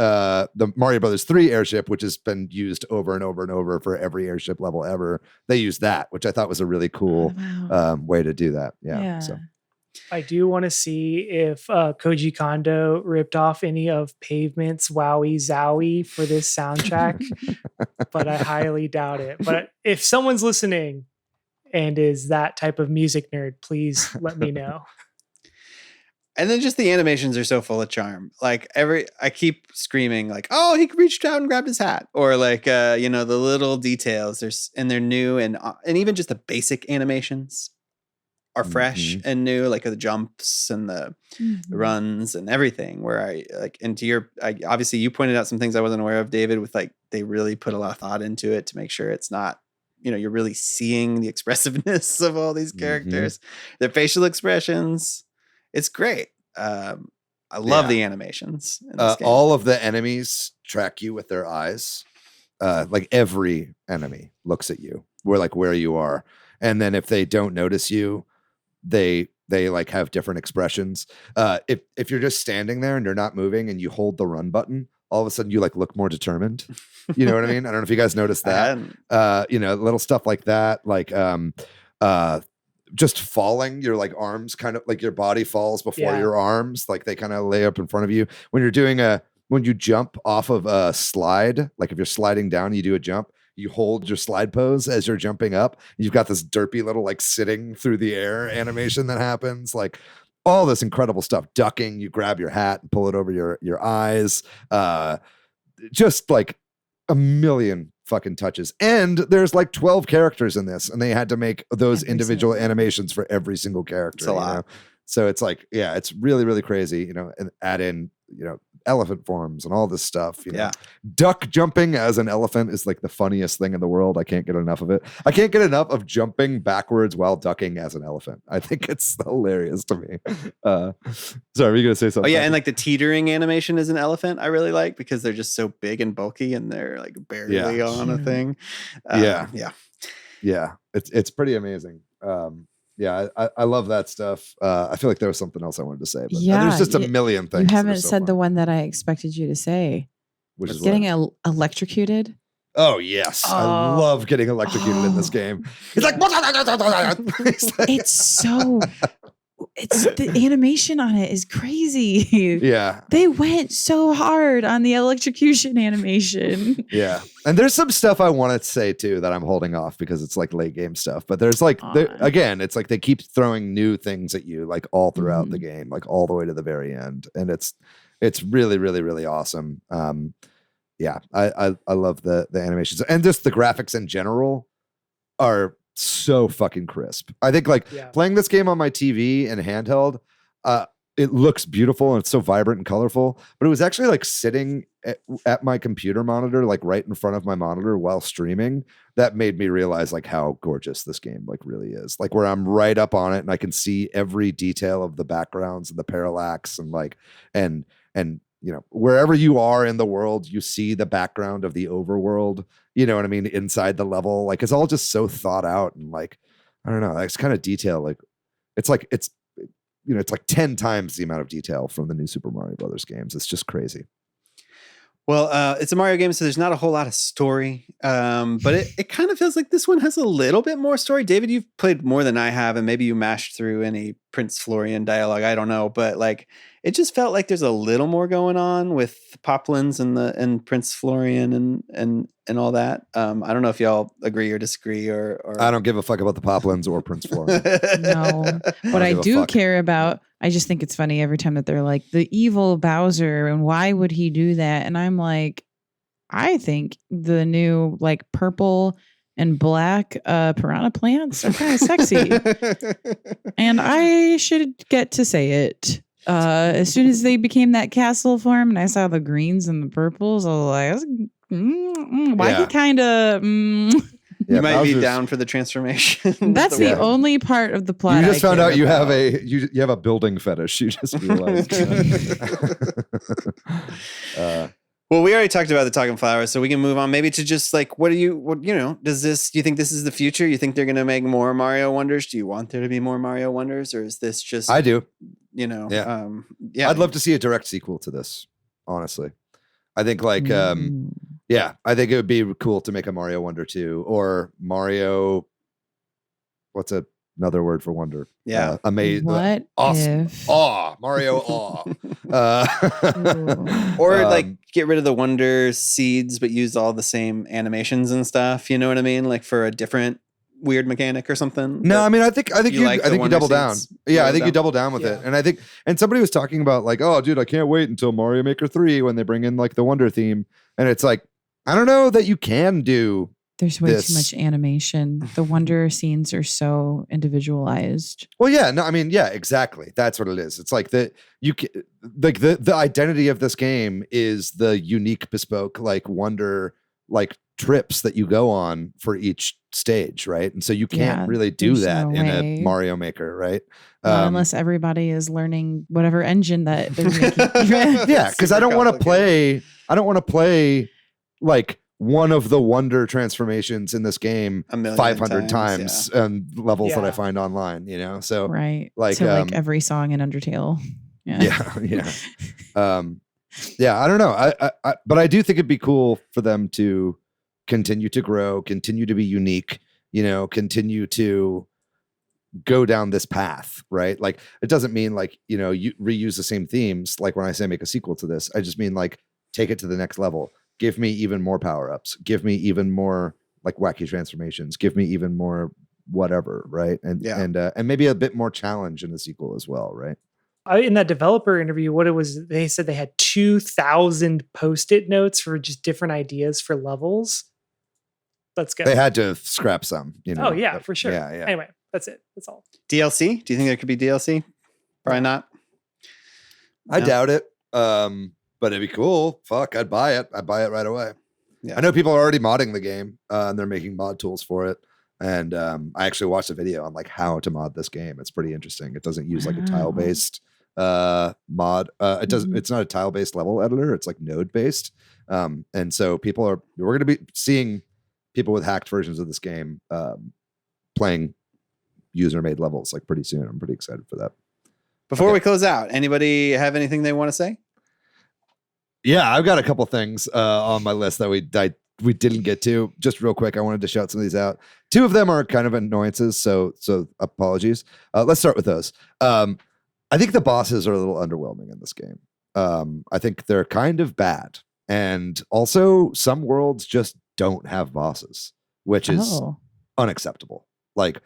Mario Brothers 3 airship, which has been used over and over and over for every airship level ever. They used that, which I thought was a really cool way to do that. Yeah. So I do want to see if Koji Kondo ripped off any of Pavement's Wowie Zowie for this soundtrack, but I highly doubt it. But if someone's listening and is that type of music nerd, please let me know. And then just the animations are so full of charm. Like I keep screaming like, oh, he reached out and grabbed his hat, or like, you know, the little details. They're new, and even just the basic animations are fresh and new, like the jumps and the runs and everything. Where obviously you pointed out some things I wasn't aware of, David. With like they really put a lot of thought into it to make sure it's not, you know, you're really seeing the expressiveness of all these characters, their facial expressions. It's great. I love the animations in this game. All of the enemies track you with their eyes. Like every enemy looks at you, where you are. And then if they don't notice you, they like have different expressions. If you're just standing there and you're not moving and you hold the run button, all of a sudden you like look more determined. You know what I mean? I don't know if you guys noticed that. You know, little stuff like that, like just falling, your like arms kind of like your body falls before your arms, like they kind of lay up in front of you. When you jump off of a slide, like if you're sliding down, you do a jump, you hold your slide pose as you're jumping up. You've got this derpy little like sitting through the air animation that happens, like all this incredible stuff. Ducking, you grab your hat and pull it over your eyes. Just like a million fucking touches. And there's like 12 characters in this, and they had to make those individual animations for every single character. It's a lot. You know? So it's like, yeah, it's really, really crazy, you know, and add in, you know, elephant forms and all this stuff. You know? Duck jumping as an elephant is like the funniest thing in the world. I can't get enough of it. I can't get enough of jumping backwards while ducking as an elephant. I think it's hilarious to me. Sorry, were you gonna say something? Oh yeah, and like the teetering animation as an elephant, I really like, because they're just so big and bulky and they're like barely on a thing. Yeah. It's pretty amazing. Yeah, I love that stuff. I feel like there was something else I wanted to say, but there's just a million things. You haven't said the one that I expected you to say, which is getting electrocuted. Oh yes, I love getting electrocuted in this game. He's like, it's so. it's the animation on it is crazy. Yeah. They went so hard on the electrocution animation. Yeah. And there's some stuff I want to say too that I'm holding off because it's like late game stuff. But there's like, again, it's like they keep throwing new things at you like all throughout the game, like all the way to the very end. And it's really, really, really awesome. Yeah, I love the animations and just the graphics in general are so fucking crisp. I think like playing this game on my TV and handheld, it looks beautiful and it's so vibrant and colorful, but it was actually like sitting at my computer monitor, like right in front of my monitor while streaming, that made me realize like how gorgeous this game like really is. Like where I'm right up on it and I can see every detail of the backgrounds and the parallax and like, and you know, wherever you are in the world, you see the background of the overworld, you know what I mean? Inside the level, like it's all just so thought out and like, I don't know, it's kind of detail. Like it's like 10 times the amount of detail from the new Super Mario Brothers games. It's just crazy. Well, it's a Mario game, so there's not a whole lot of story, but it kind of feels like this one has a little bit more story. David, you've played more than I have, and maybe you mashed through any Prince Florian dialogue. I don't know, but like it just felt like there's a little more going on with Poplins and Prince Florian and all that. I don't know if y'all agree or disagree or I don't give a fuck about the Poplins or Prince Florian. No, what I do care about. I just think it's funny every time that they're like the evil Bowser and why would he do that? And I'm like, I think the new like purple and black piranha plants are kind of sexy. And I should get to say it. As soon as they became that castle form and I saw the greens and the purples, I was like, why he kind of... You might be down for the transformation. That's the only part of the plot. You just found out you have a building fetish. You just realized. Well, we already talked about the talking flowers, so we can move on maybe to just like, do you think this is the future? You think they're going to make more Mario Wonders? Do you want there to be more Mario Wonders, or is this just? I do. Yeah. I'd love to see a direct sequel to this. Honestly, I think like. Yeah, I think it would be cool to make a Mario Wonder 2 or Mario. What's another word for wonder? Yeah, amazing. What awesome? If... Mario awe. Or like get rid of the Wonder seeds, but use all the same animations and stuff. You know what I mean? Like for a different weird mechanic or something. No, I mean, I think you double down. Yeah, I think you double down with it. And somebody was talking about like, oh, dude, I can't wait until Mario Maker 3 when they bring in like the Wonder theme, and it's like. I don't know that you can do. There's way too much animation. The Wonder scenes are so individualized. Well, yeah, no, I mean, yeah, exactly. That's what it is. It's like the identity of this game is the unique, bespoke, like Wonder, like trips that you go on for each stage, right? And so you can't really do that in a Mario Maker, right? Unless everybody is learning whatever engine that they're making. Yeah, because I don't want to play. Like one of the Wonder transformations in this game 500 times levels that I find online, you know? So right. Like, like every song in Undertale. Yeah. I don't know. But I do think it'd be cool for them to continue to grow, continue to be unique, you know, continue to go down this path, right? Like it doesn't mean like, you know, you reuse the same themes. Like when I say make a sequel to this, I just mean like take it to the next level. Give me even more power-ups. Give me even more like wacky transformations. Give me even more whatever, right? And maybe a bit more challenge in the sequel as well, right? In that developer interview, they said they had 2,000 Post-it notes for just different ideas for levels. Let's go. They had to scrap some, you know. Oh yeah, but, for sure. Yeah. Anyway, that's it. That's all. DLC? Do you think there could be DLC? Probably not. I doubt it. But it'd be cool. Fuck, I'd buy it. I'd buy it right away. Yeah. I know people are already modding the game, and they're making mod tools for it. And I actually watched a video on like how to mod this game. It's pretty interesting. It doesn't use like a tile-based mod. It doesn't. It's not a tile-based level editor. It's like node-based. And so we're going to be seeing people with hacked versions of this game playing user-made levels like pretty soon. I'm pretty excited for that. Before we close out, anybody have anything they want to say? Yeah, I've got a couple things on my list that we didn't get to. Just real quick, I wanted to shout some of these out. 2 of them are kind of annoyances, so apologies. Let's start with those. I think the bosses are a little underwhelming in this game. I think they're kind of bad, and also some worlds just don't have bosses, which is unacceptable. Like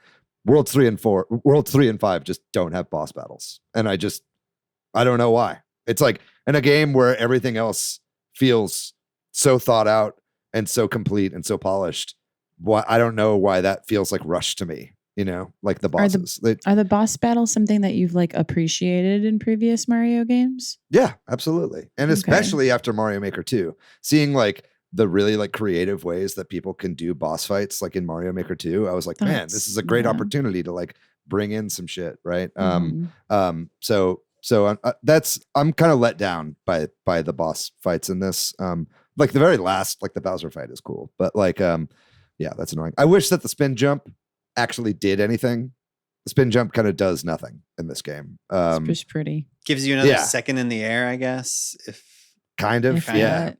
Worlds 3 and 5 just don't have boss battles, and I don't know why. It's like in a game where everything else feels so thought out and so complete and so polished. I don't know why that feels like rushed to me, like the bosses. Are the boss battles something that you've like appreciated in previous Mario games? Yeah, absolutely. And especially after Mario Maker 2, seeing like the really like creative ways that people can do boss fights like in Mario Maker 2, I was like, man, this is a great opportunity to like bring in some shit, right? So I'm kind of let down by the boss fights in this. Like the very last, like the Bowser fight is cool, but like, yeah, that's annoying. I wish that the spin jump actually did anything. The spin jump kind of does nothing in this game. It's just pretty. Gives you another second in the air, I guess. Yeah.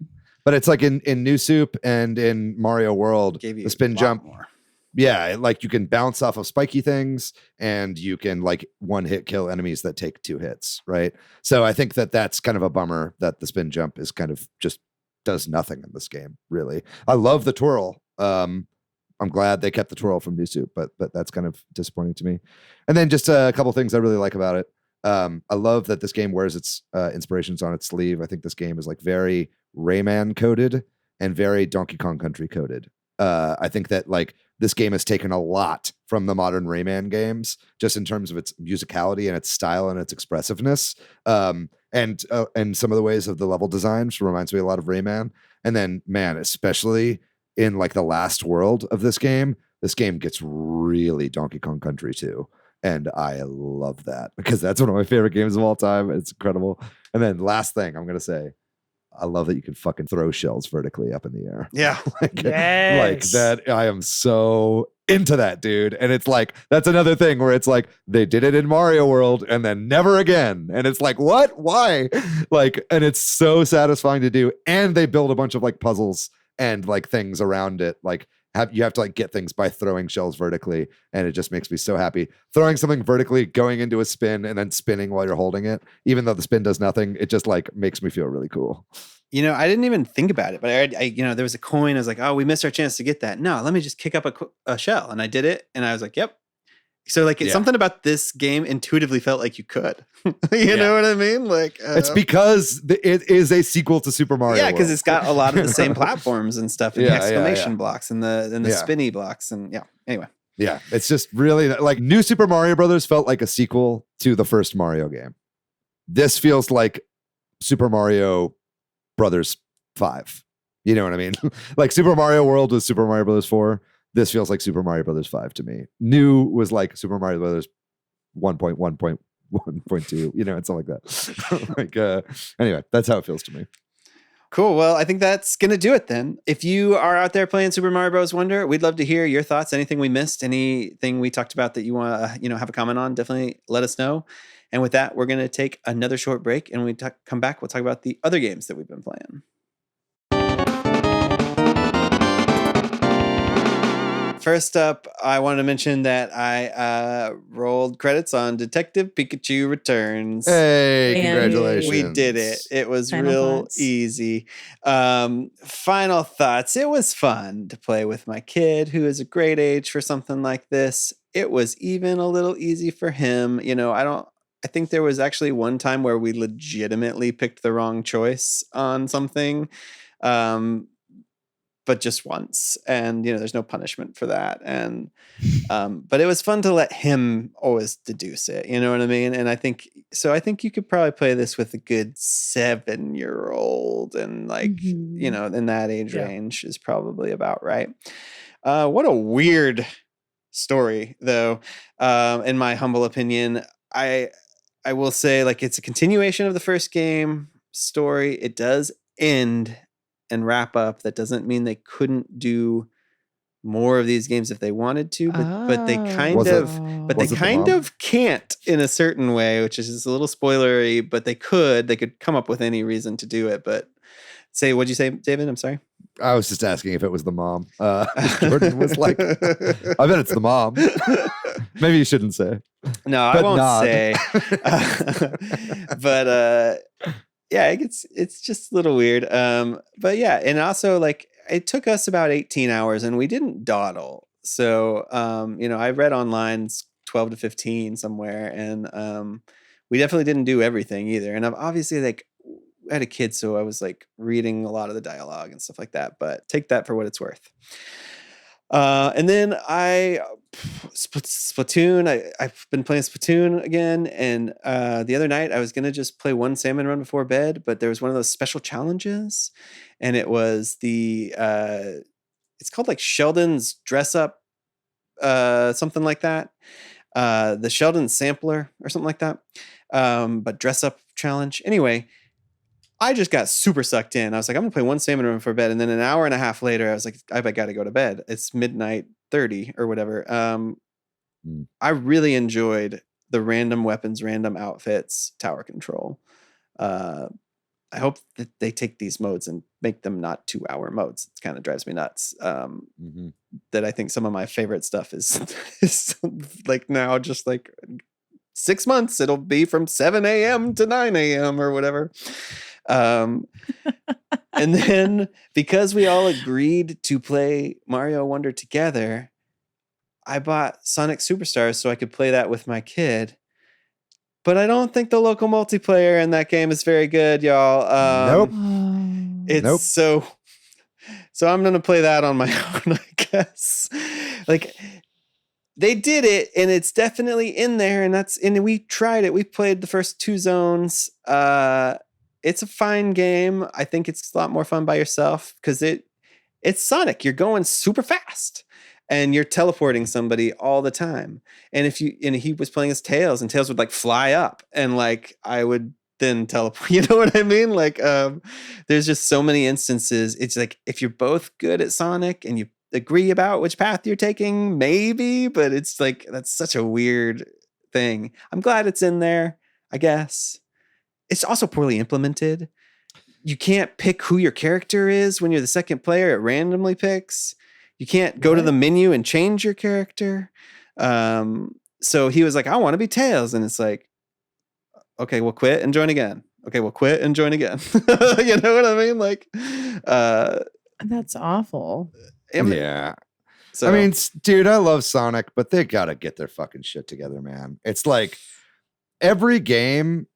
But it's like in New Soup and in Mario World, the spin jump. More. Yeah, like you can bounce off of spiky things, and you can like one hit kill enemies that take 2 hits, right? So I think that that's kind of a bummer that the spin jump is kind of just does nothing in this game, really. I love the twirl. I'm glad they kept the twirl from New Soup, but that's kind of disappointing to me. And then just a couple things I really like about it. I love that this game wears its inspirations on its sleeve. I think this game is like very Rayman coded and very Donkey Kong Country coded. I think that like this game has taken a lot from the modern Rayman games, just in terms of its musicality and its style and its expressiveness. And some of the ways of the level design, which reminds me a lot of Rayman. And then, man, especially in like the last world of this game gets really Donkey Kong Country too. And I love that because that's one of my favorite games of all time. It's incredible. And then last thing I'm going to say, I love that you can fucking throw shells vertically up in the air. Yeah. Like that. I am so into that, dude. And it's like, that's another thing where it's like, they did it in Mario World and then never again. And it's like, what? Why? Like, and it's so satisfying to do. And they build a bunch of like puzzles and like things around it. Like you have to like get things by throwing shells vertically. And it just makes me so happy. Throwing something vertically, going into a spin and then spinning while you're holding it, even though the spin does nothing, it just like makes me feel really cool. I didn't even think about it, but I there was a coin. I was like, oh, we missed our chance to get that. No, let me just kick up a shell. And I did it. And I was like, yep. So like something about this game intuitively felt like you could, you know what I mean? Like it's because it is a sequel to Super Mario. Yeah. Cause it's got a lot of the same platforms and stuff and the exclamation blocks and the spinny blocks. And anyway. Yeah. It's just really like New Super Mario Brothers felt like a sequel to the first Mario game. This feels like Super Mario Brothers 5. You know what I mean? Like Super Mario World was Super Mario Brothers 4. This feels like Super Mario Brothers 5 to me. New was like Super Mario Brothers 1.1.1.2, and stuff like that. Anyway, that's how it feels to me. Cool. Well, I think that's going to do it then. If you are out there playing Super Mario Bros. Wonder, we'd love to hear your thoughts. Anything we missed, anything we talked about that you want to, have a comment on, definitely let us know. And with that, we're going to take another short break. And when we come back, we'll talk about the other games that we've been playing. First up, I wanted to mention that I rolled credits on Detective Pikachu Returns. Hey, congratulations. We did it. It was real easy. Final thoughts. It was fun to play with my kid, who is a great age for something like this. It was even a little easy for him. I think there was actually one time where we legitimately picked the wrong choice on something. But just once, and there's no punishment for that. And but it was fun to let him always deduce it. You know what I mean? And I think you could probably play this with a good 7-year-old, and like in that age range is probably about right. What a weird story, though. In my humble opinion, I will say, like, it's a continuation of the first game story. It does end and wrap up. That doesn't mean they couldn't do more of these games if they wanted to, but they kind of can't in a certain way, which is just a little spoilery, but they could come up with any reason to do it. But Say, what'd you say, David? I'm sorry. I was just asking if it was the mom. Jordan was like, I bet it's the mom. Maybe you shouldn't say. No, I won't say. But yeah, it's just a little weird. But yeah, and also like it took us about 18 hours and we didn't dawdle. So I read online 12 to 15 somewhere, and we definitely didn't do everything either. And I'm obviously like I had a kid, so I was like reading a lot of the dialogue and stuff like that, but take that for what it's worth. And then Splatoon, I've been playing Splatoon again. And the other night I was going to just play one salmon run before bed, but there was one of those special challenges, and it was it's called like Sheldon's dress up, something like that. The Sheldon sampler or something like that. But dress up challenge. Anyway, I just got super sucked in. I was like, I'm gonna play one salmon run before bed. And then an hour and a half later, I was like, I gotta go to bed. It's midnight 30 or whatever. I really enjoyed the random weapons, random outfits, tower control. I hope that they take these modes and make them not 2-hour modes. It kind of drives me nuts. That I think some of my favorite stuff is like now just like 6 months. It'll be from 7 a.m. to 9 a.m. or whatever. And then because we all agreed to play Mario Wonder together, I bought Sonic Superstars so I could play that with my kid. But I don't think the local multiplayer in that game is very good, y'all. Nope. It's so I'm gonna play that on my own, I guess. Like they did it, and it's definitely in there, and we tried it. We played the first 2 zones. It's a fine game. I think it's a lot more fun by yourself because it's Sonic. You're going super fast and you're teleporting somebody all the time. And he was playing as Tails, and Tails would like fly up, and like I would then teleport. You know what I mean? Like there's just so many instances. It's like if you're both good at Sonic and you agree about which path you're taking, maybe, but it's like that's such a weird thing. I'm glad it's in there, I guess. It's also poorly implemented. You can't pick who your character is when you're the second player. It randomly picks. You can't go to the menu and change your character. So he was like, I want to be Tails. And it's like, okay, we'll quit and join again. Okay, we'll quit and join again. You know what I mean? Like, that's awful. Yeah. So, I mean, dude, I love Sonic, but they got to get their fucking shit together, man. It's like every game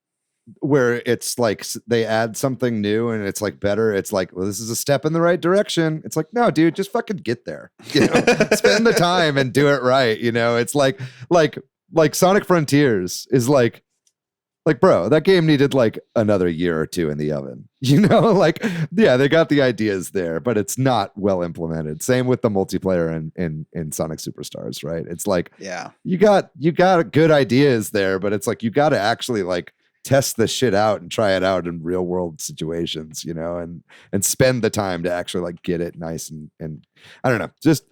where it's like they add something new and it's like better. It's like, well, this is a step in the right direction. It's like, no, dude, just fucking get there. You know, spend the time and do it right. You know, it's like Sonic Frontiers is like, bro, that game needed like another year or 2 in the oven. You know, like, yeah, they got the ideas there, but it's not well implemented. Same with the multiplayer in Sonic Superstars, right? It's like, yeah, you got good ideas there, but it's like you got to actually like test the shit out and try it out in real world situations, you know, and spend the time to actually like get it nice and I don't know, just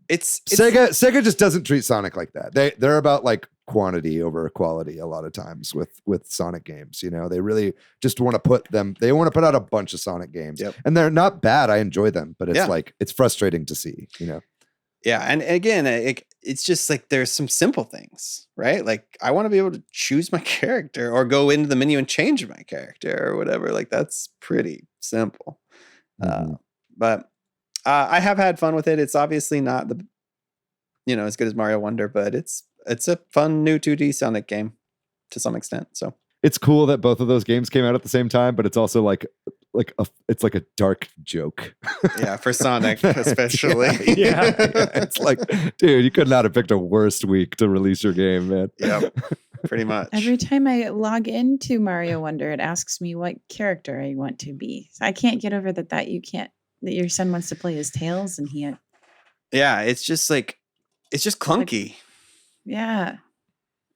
it's Sega just doesn't treat Sonic like that. They're about like quantity over quality a lot of times with Sonic games, you know. They really just want to put out a bunch of Sonic games. Yep. And they're not bad. I enjoy them, but it's like it's frustrating to see, you know. Yeah, and again, it's just like there's some simple things, right? Like I want to be able to choose my character or go into the menu and change my character or whatever. Like that's pretty simple. But I have had fun with it. It's obviously not as good as Mario Wonder, but it's a fun new 2D Sonic game to some extent. So it's cool that both of those games came out at the same time, but it's also it's like a dark joke. Yeah, for Sonic especially. Yeah. It's like, dude, you could not have picked a worse week to release your game, man. Yep, pretty much. Every time I log into Mario Wonder, it asks me what character I want to be. So I can't get over that your son wants to play as Tails and he. Yeah, it's just clunky. Yeah.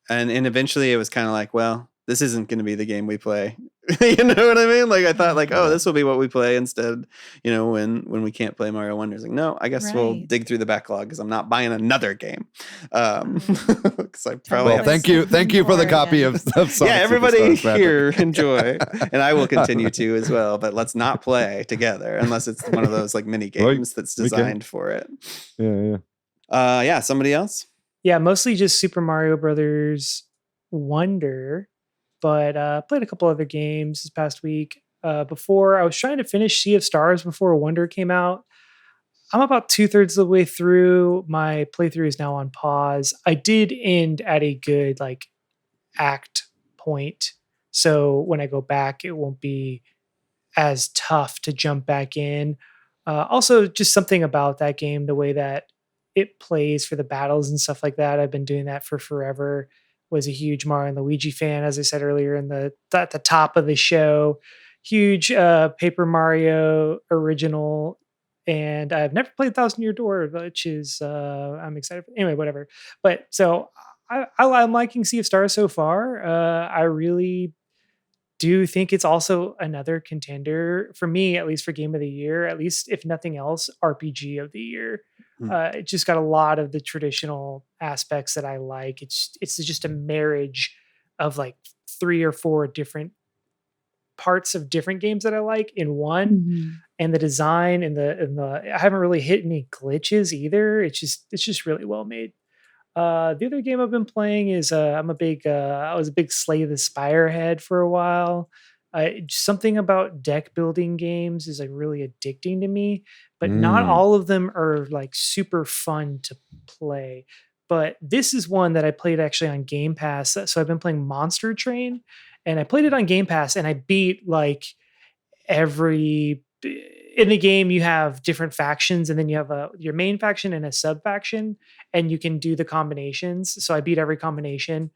And eventually it was kind of like, well, this isn't going to be the game we play. You know what I mean? Like I thought like, oh, this will be what we play instead, when we can't play Mario Wonder. It's like, no, I guess we'll dig through the backlog because I'm not buying another game. Because I probably thank you for the copy of Sonic everybody here enjoy. And I will continue to as well, but let's not play together unless it's one of those like mini games that's designed for it. Yeah. Somebody else? Yeah, mostly just Super Mario Brothers Wonder. But played a couple other games this past week. Before I was trying to finish Sea of Stars before Wonder came out. I'm about 2/3 of the way through. My playthrough is now on pause. I did end at a good like act point, so when I go back, it won't be as tough to jump back in. Also, just something about that game, the way that it plays for the battles and stuff like that. I've been doing that for forever. Was a huge Mario and Luigi fan, as I said earlier at the top of the show. Huge Paper Mario original, and I've never played Thousand Year Door, which is I'm excited for. Anyway, whatever. But so I'm liking Sea of Stars so far. I really do think it's also another contender for me, at least for Game of the Year, at least if nothing else, RPG of the Year. It just got a lot of the traditional aspects that I like. It's just a marriage of like 3 or 4 different parts of different games that I like in one, and the design and the I haven't really hit any glitches either. It's just really well made. The other game I've been playing is I was a big Slay the Spire head for a while. Something about deck building games is like really addicting to me, but not all of them are like super fun to play. But this is one that I played actually on Game Pass. So I've been playing Monster Train, and I played it on Game Pass, and I beat like in the game you have different factions, and then you have your main faction and a sub faction, and you can do the combinations. So I beat every combination.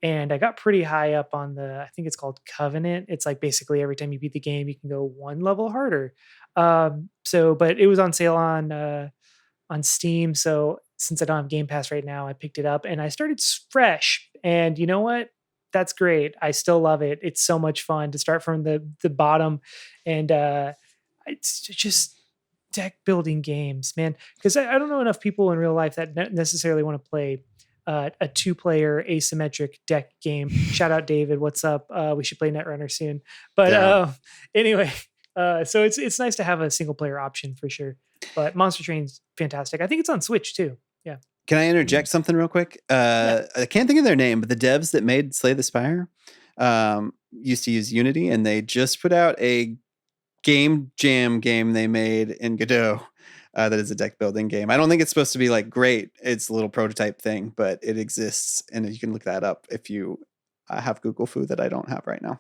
And I got pretty high up on I think it's called Covenant. It's like basically every time you beat the game, you can go one level harder. But it was on sale on Steam. So since I don't have Game Pass right now, I picked it up and I started fresh. And you know what? That's great. I still love it. It's so much fun to start from the bottom. And it's just deck building games, man. Because I don't know enough people in real life that necessarily want to play a 2-player asymmetric deck game. Shout out David, what's up? We should play Netrunner soon. But anyway, so it's nice to have a single player option for sure. But Monster Train's fantastic. I think it's on Switch too. Yeah. Can I interject something real quick? I can't think of their name, but the devs that made Slay the Spire used to use Unity, and they just put out a game jam game they made in Godot. That is a deck building game. I don't think it's supposed to be like great. It's a little prototype thing, but it exists, and you can look that up if you have Google Foo that I don't have right now.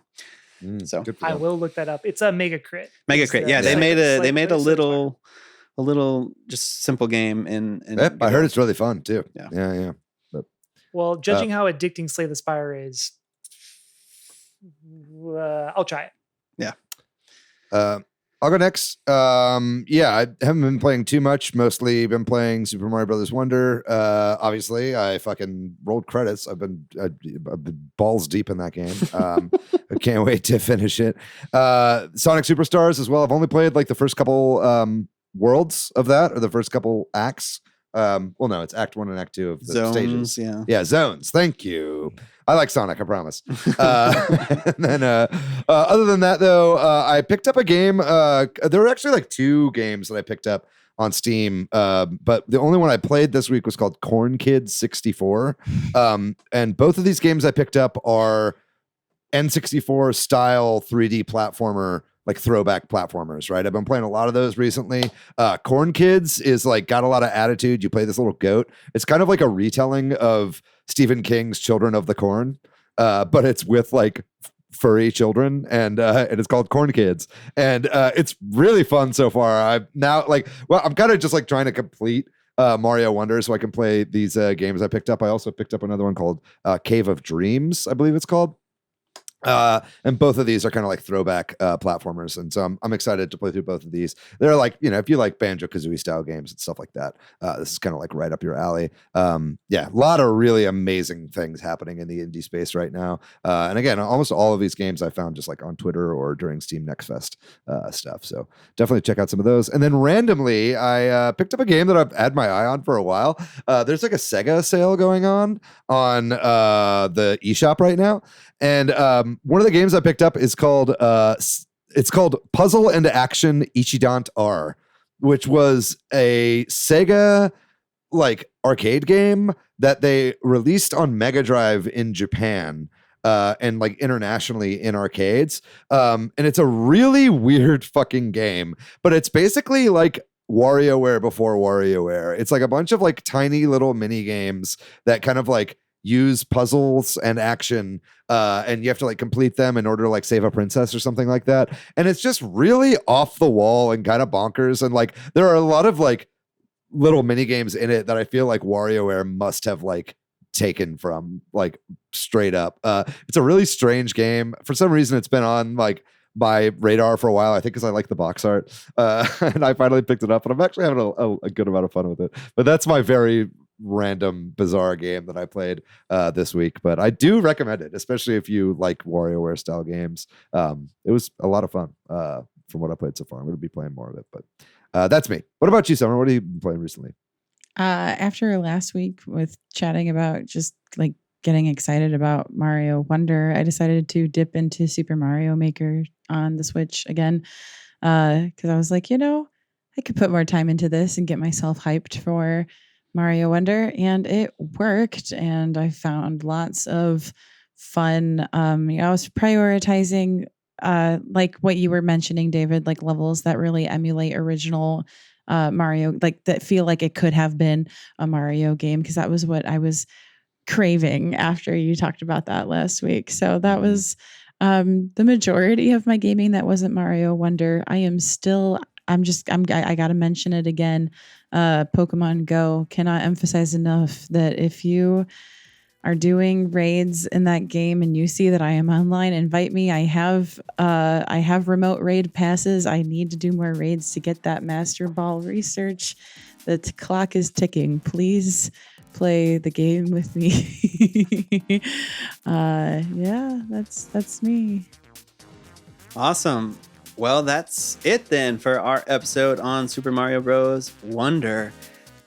So I will look that up. It's a Mega Crit. Mega Crit. Yeah, they made a little just simple game in I heard it's really fun too. Yeah. But, well, judging how addicting Slay the Spire is, I'll try it. Yeah. I'll go next. I haven't been playing too much. Mostly been playing Super Mario Brothers Wonder. Obviously, I fucking rolled credits. I've been balls deep in that game. I can't wait to finish it. Sonic Superstars as well. I've only played like the first couple worlds of that, or the first couple acts. Well, no, it's Act 1 and Act 2 of the zones, stages. Yeah, zones. Thank you. I like Sonic, I promise. And then, other than that, though, I picked up a game. There were actually like 2 games that I picked up on Steam, but the only one I played this week was called Corn Kids 64. And both of these games I picked up are N64 style 3D platformer, like throwback platformers, right? I've been playing a lot of those recently. Corn Kids is like got a lot of attitude. You play this little goat. It's kind of like a retelling of Stephen King's Children of the Corn, but it's with like furry children, and it's called Corn Kids, and it's really fun so far. I'm kind of just like trying to complete Mario Wonder so I can play these games I picked up. I also picked up another one called Cave of Dreams, I believe it's called. And both of these are kind of like throwback platformers, and so I'm excited to play through both of these. They're like, if you like Banjo-Kazooie style games and stuff like that, this is kind of like right up your alley. Yeah, a lot of really amazing things happening in the indie space right now. And again, almost all of these games I found just like on Twitter or during Steam Next Fest stuff. So definitely check out some of those. And then randomly, I picked up a game that I've had my eye on for a while. There's like a Sega sale going on the eShop right now. And one of the games I picked up is called Puzzle and Action Ichidant R, which was a Sega like arcade game that they released on Mega Drive in Japan and like internationally in arcades. And it's a really weird fucking game, but it's basically like WarioWare before WarioWare. It's like a bunch of like tiny little mini games that kind of like use puzzles and action, and you have to like complete them in order to like save a princess or something like that. And it's just really off the wall and kind of bonkers. And like there are a lot of like little mini games in it that I feel like WarioWare must have like taken from like straight up. It's a really strange game. For some reason, it's been on like my radar for a while, I think, because I like the box art, and I finally picked it up, and I'm actually having a good amount of fun with it. But that's my very random bizarre game that I played this week, but I do recommend it, especially if you like WarioWare style games. It was a lot of fun from what I played so far. I'm going to be playing more of it, but that's me. What about you, Summer? What have you been playing recently? After last week with chatting about just like getting excited about Mario Wonder, I decided to dip into Super Mario Maker on the Switch again, because I was like, I could put more time into this and get myself hyped for Mario Wonder, and it worked. And I found lots of fun. I was prioritizing, like what you were mentioning, David, like levels that really emulate original Mario, like that feel like it could have been a Mario game, because that was what I was craving after you talked about that last week. So that was the majority of my gaming that wasn't Mario Wonder. I gotta mention it again. Pokemon Go, cannot emphasize enough that if you are doing raids in that game and you see that I am online, invite me. I have remote raid passes. I need to do more raids to get that Master Ball research. The clock is ticking. Please play the game with me. Yeah, that's me. Awesome. Well, that's it then for our episode on Super Mario Bros. Wonder.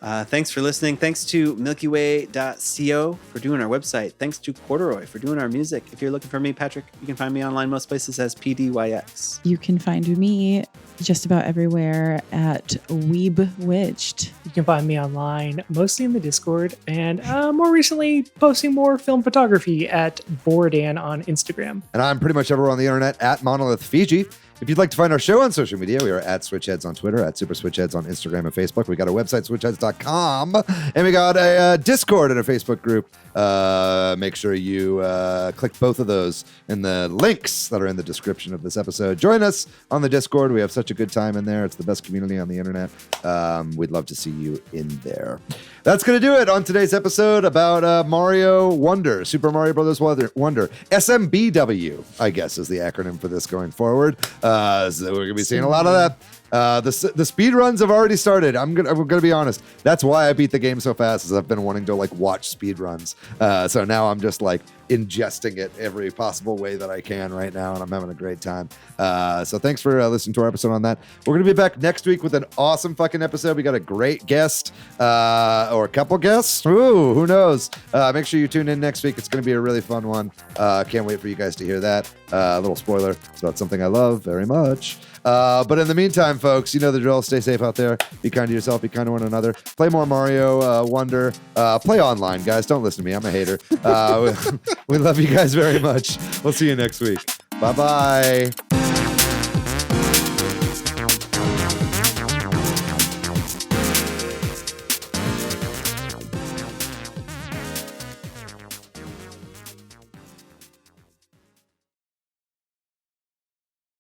Thanks for listening. Thanks to MilkyWay.co for doing our website. Thanks to Corduroy for doing our music. If you're looking for me, Patrick, you can find me online most places as PDYX. You can find me just about everywhere at Weebwitched. You can find me online, mostly in the Discord, and more recently posting more film photography at Boardan on Instagram. And I'm pretty much everywhere on the internet at Monolith Fiji. If you'd like to find our show on social media, we are at Switch Headz on Twitter, at Super Switch Headz on Instagram and Facebook. We got a website, switchheads.com, and we got a Discord and a Facebook group. Make sure you click both of those in the links that are in the description of this episode. Join us on the Discord. We have such a good time in there. It's the best community on the internet. We'd love to see you in there. That's going to do it on today's episode about Mario Wonder, Super Mario Brothers Wonder. SMBW, I guess, is the acronym for this going forward. So we're going to be seeing a lot of that. The speed runs have already started. I'm gonna be honest. That's why I beat the game so fast, is I've been wanting to like watch speed runs. So now I'm just like ingesting it every possible way that I can right now, and I'm having a great time. So thanks for listening to our episode on that. We're gonna be back next week with an awesome fucking episode. We got a great guest or a couple guests. Ooh, who knows? Make sure you tune in next week. It's gonna be a really fun one. Can't wait for you guys to hear that. A little spoiler. It's about something I love very much. But in the meantime, folks, you know the drill. Stay safe out there. Be kind to yourself. Be kind to one another. Play more Mario Wonder. Play online, guys. Don't listen to me. I'm a hater. We love you guys very much. We'll see you next week. Bye-bye.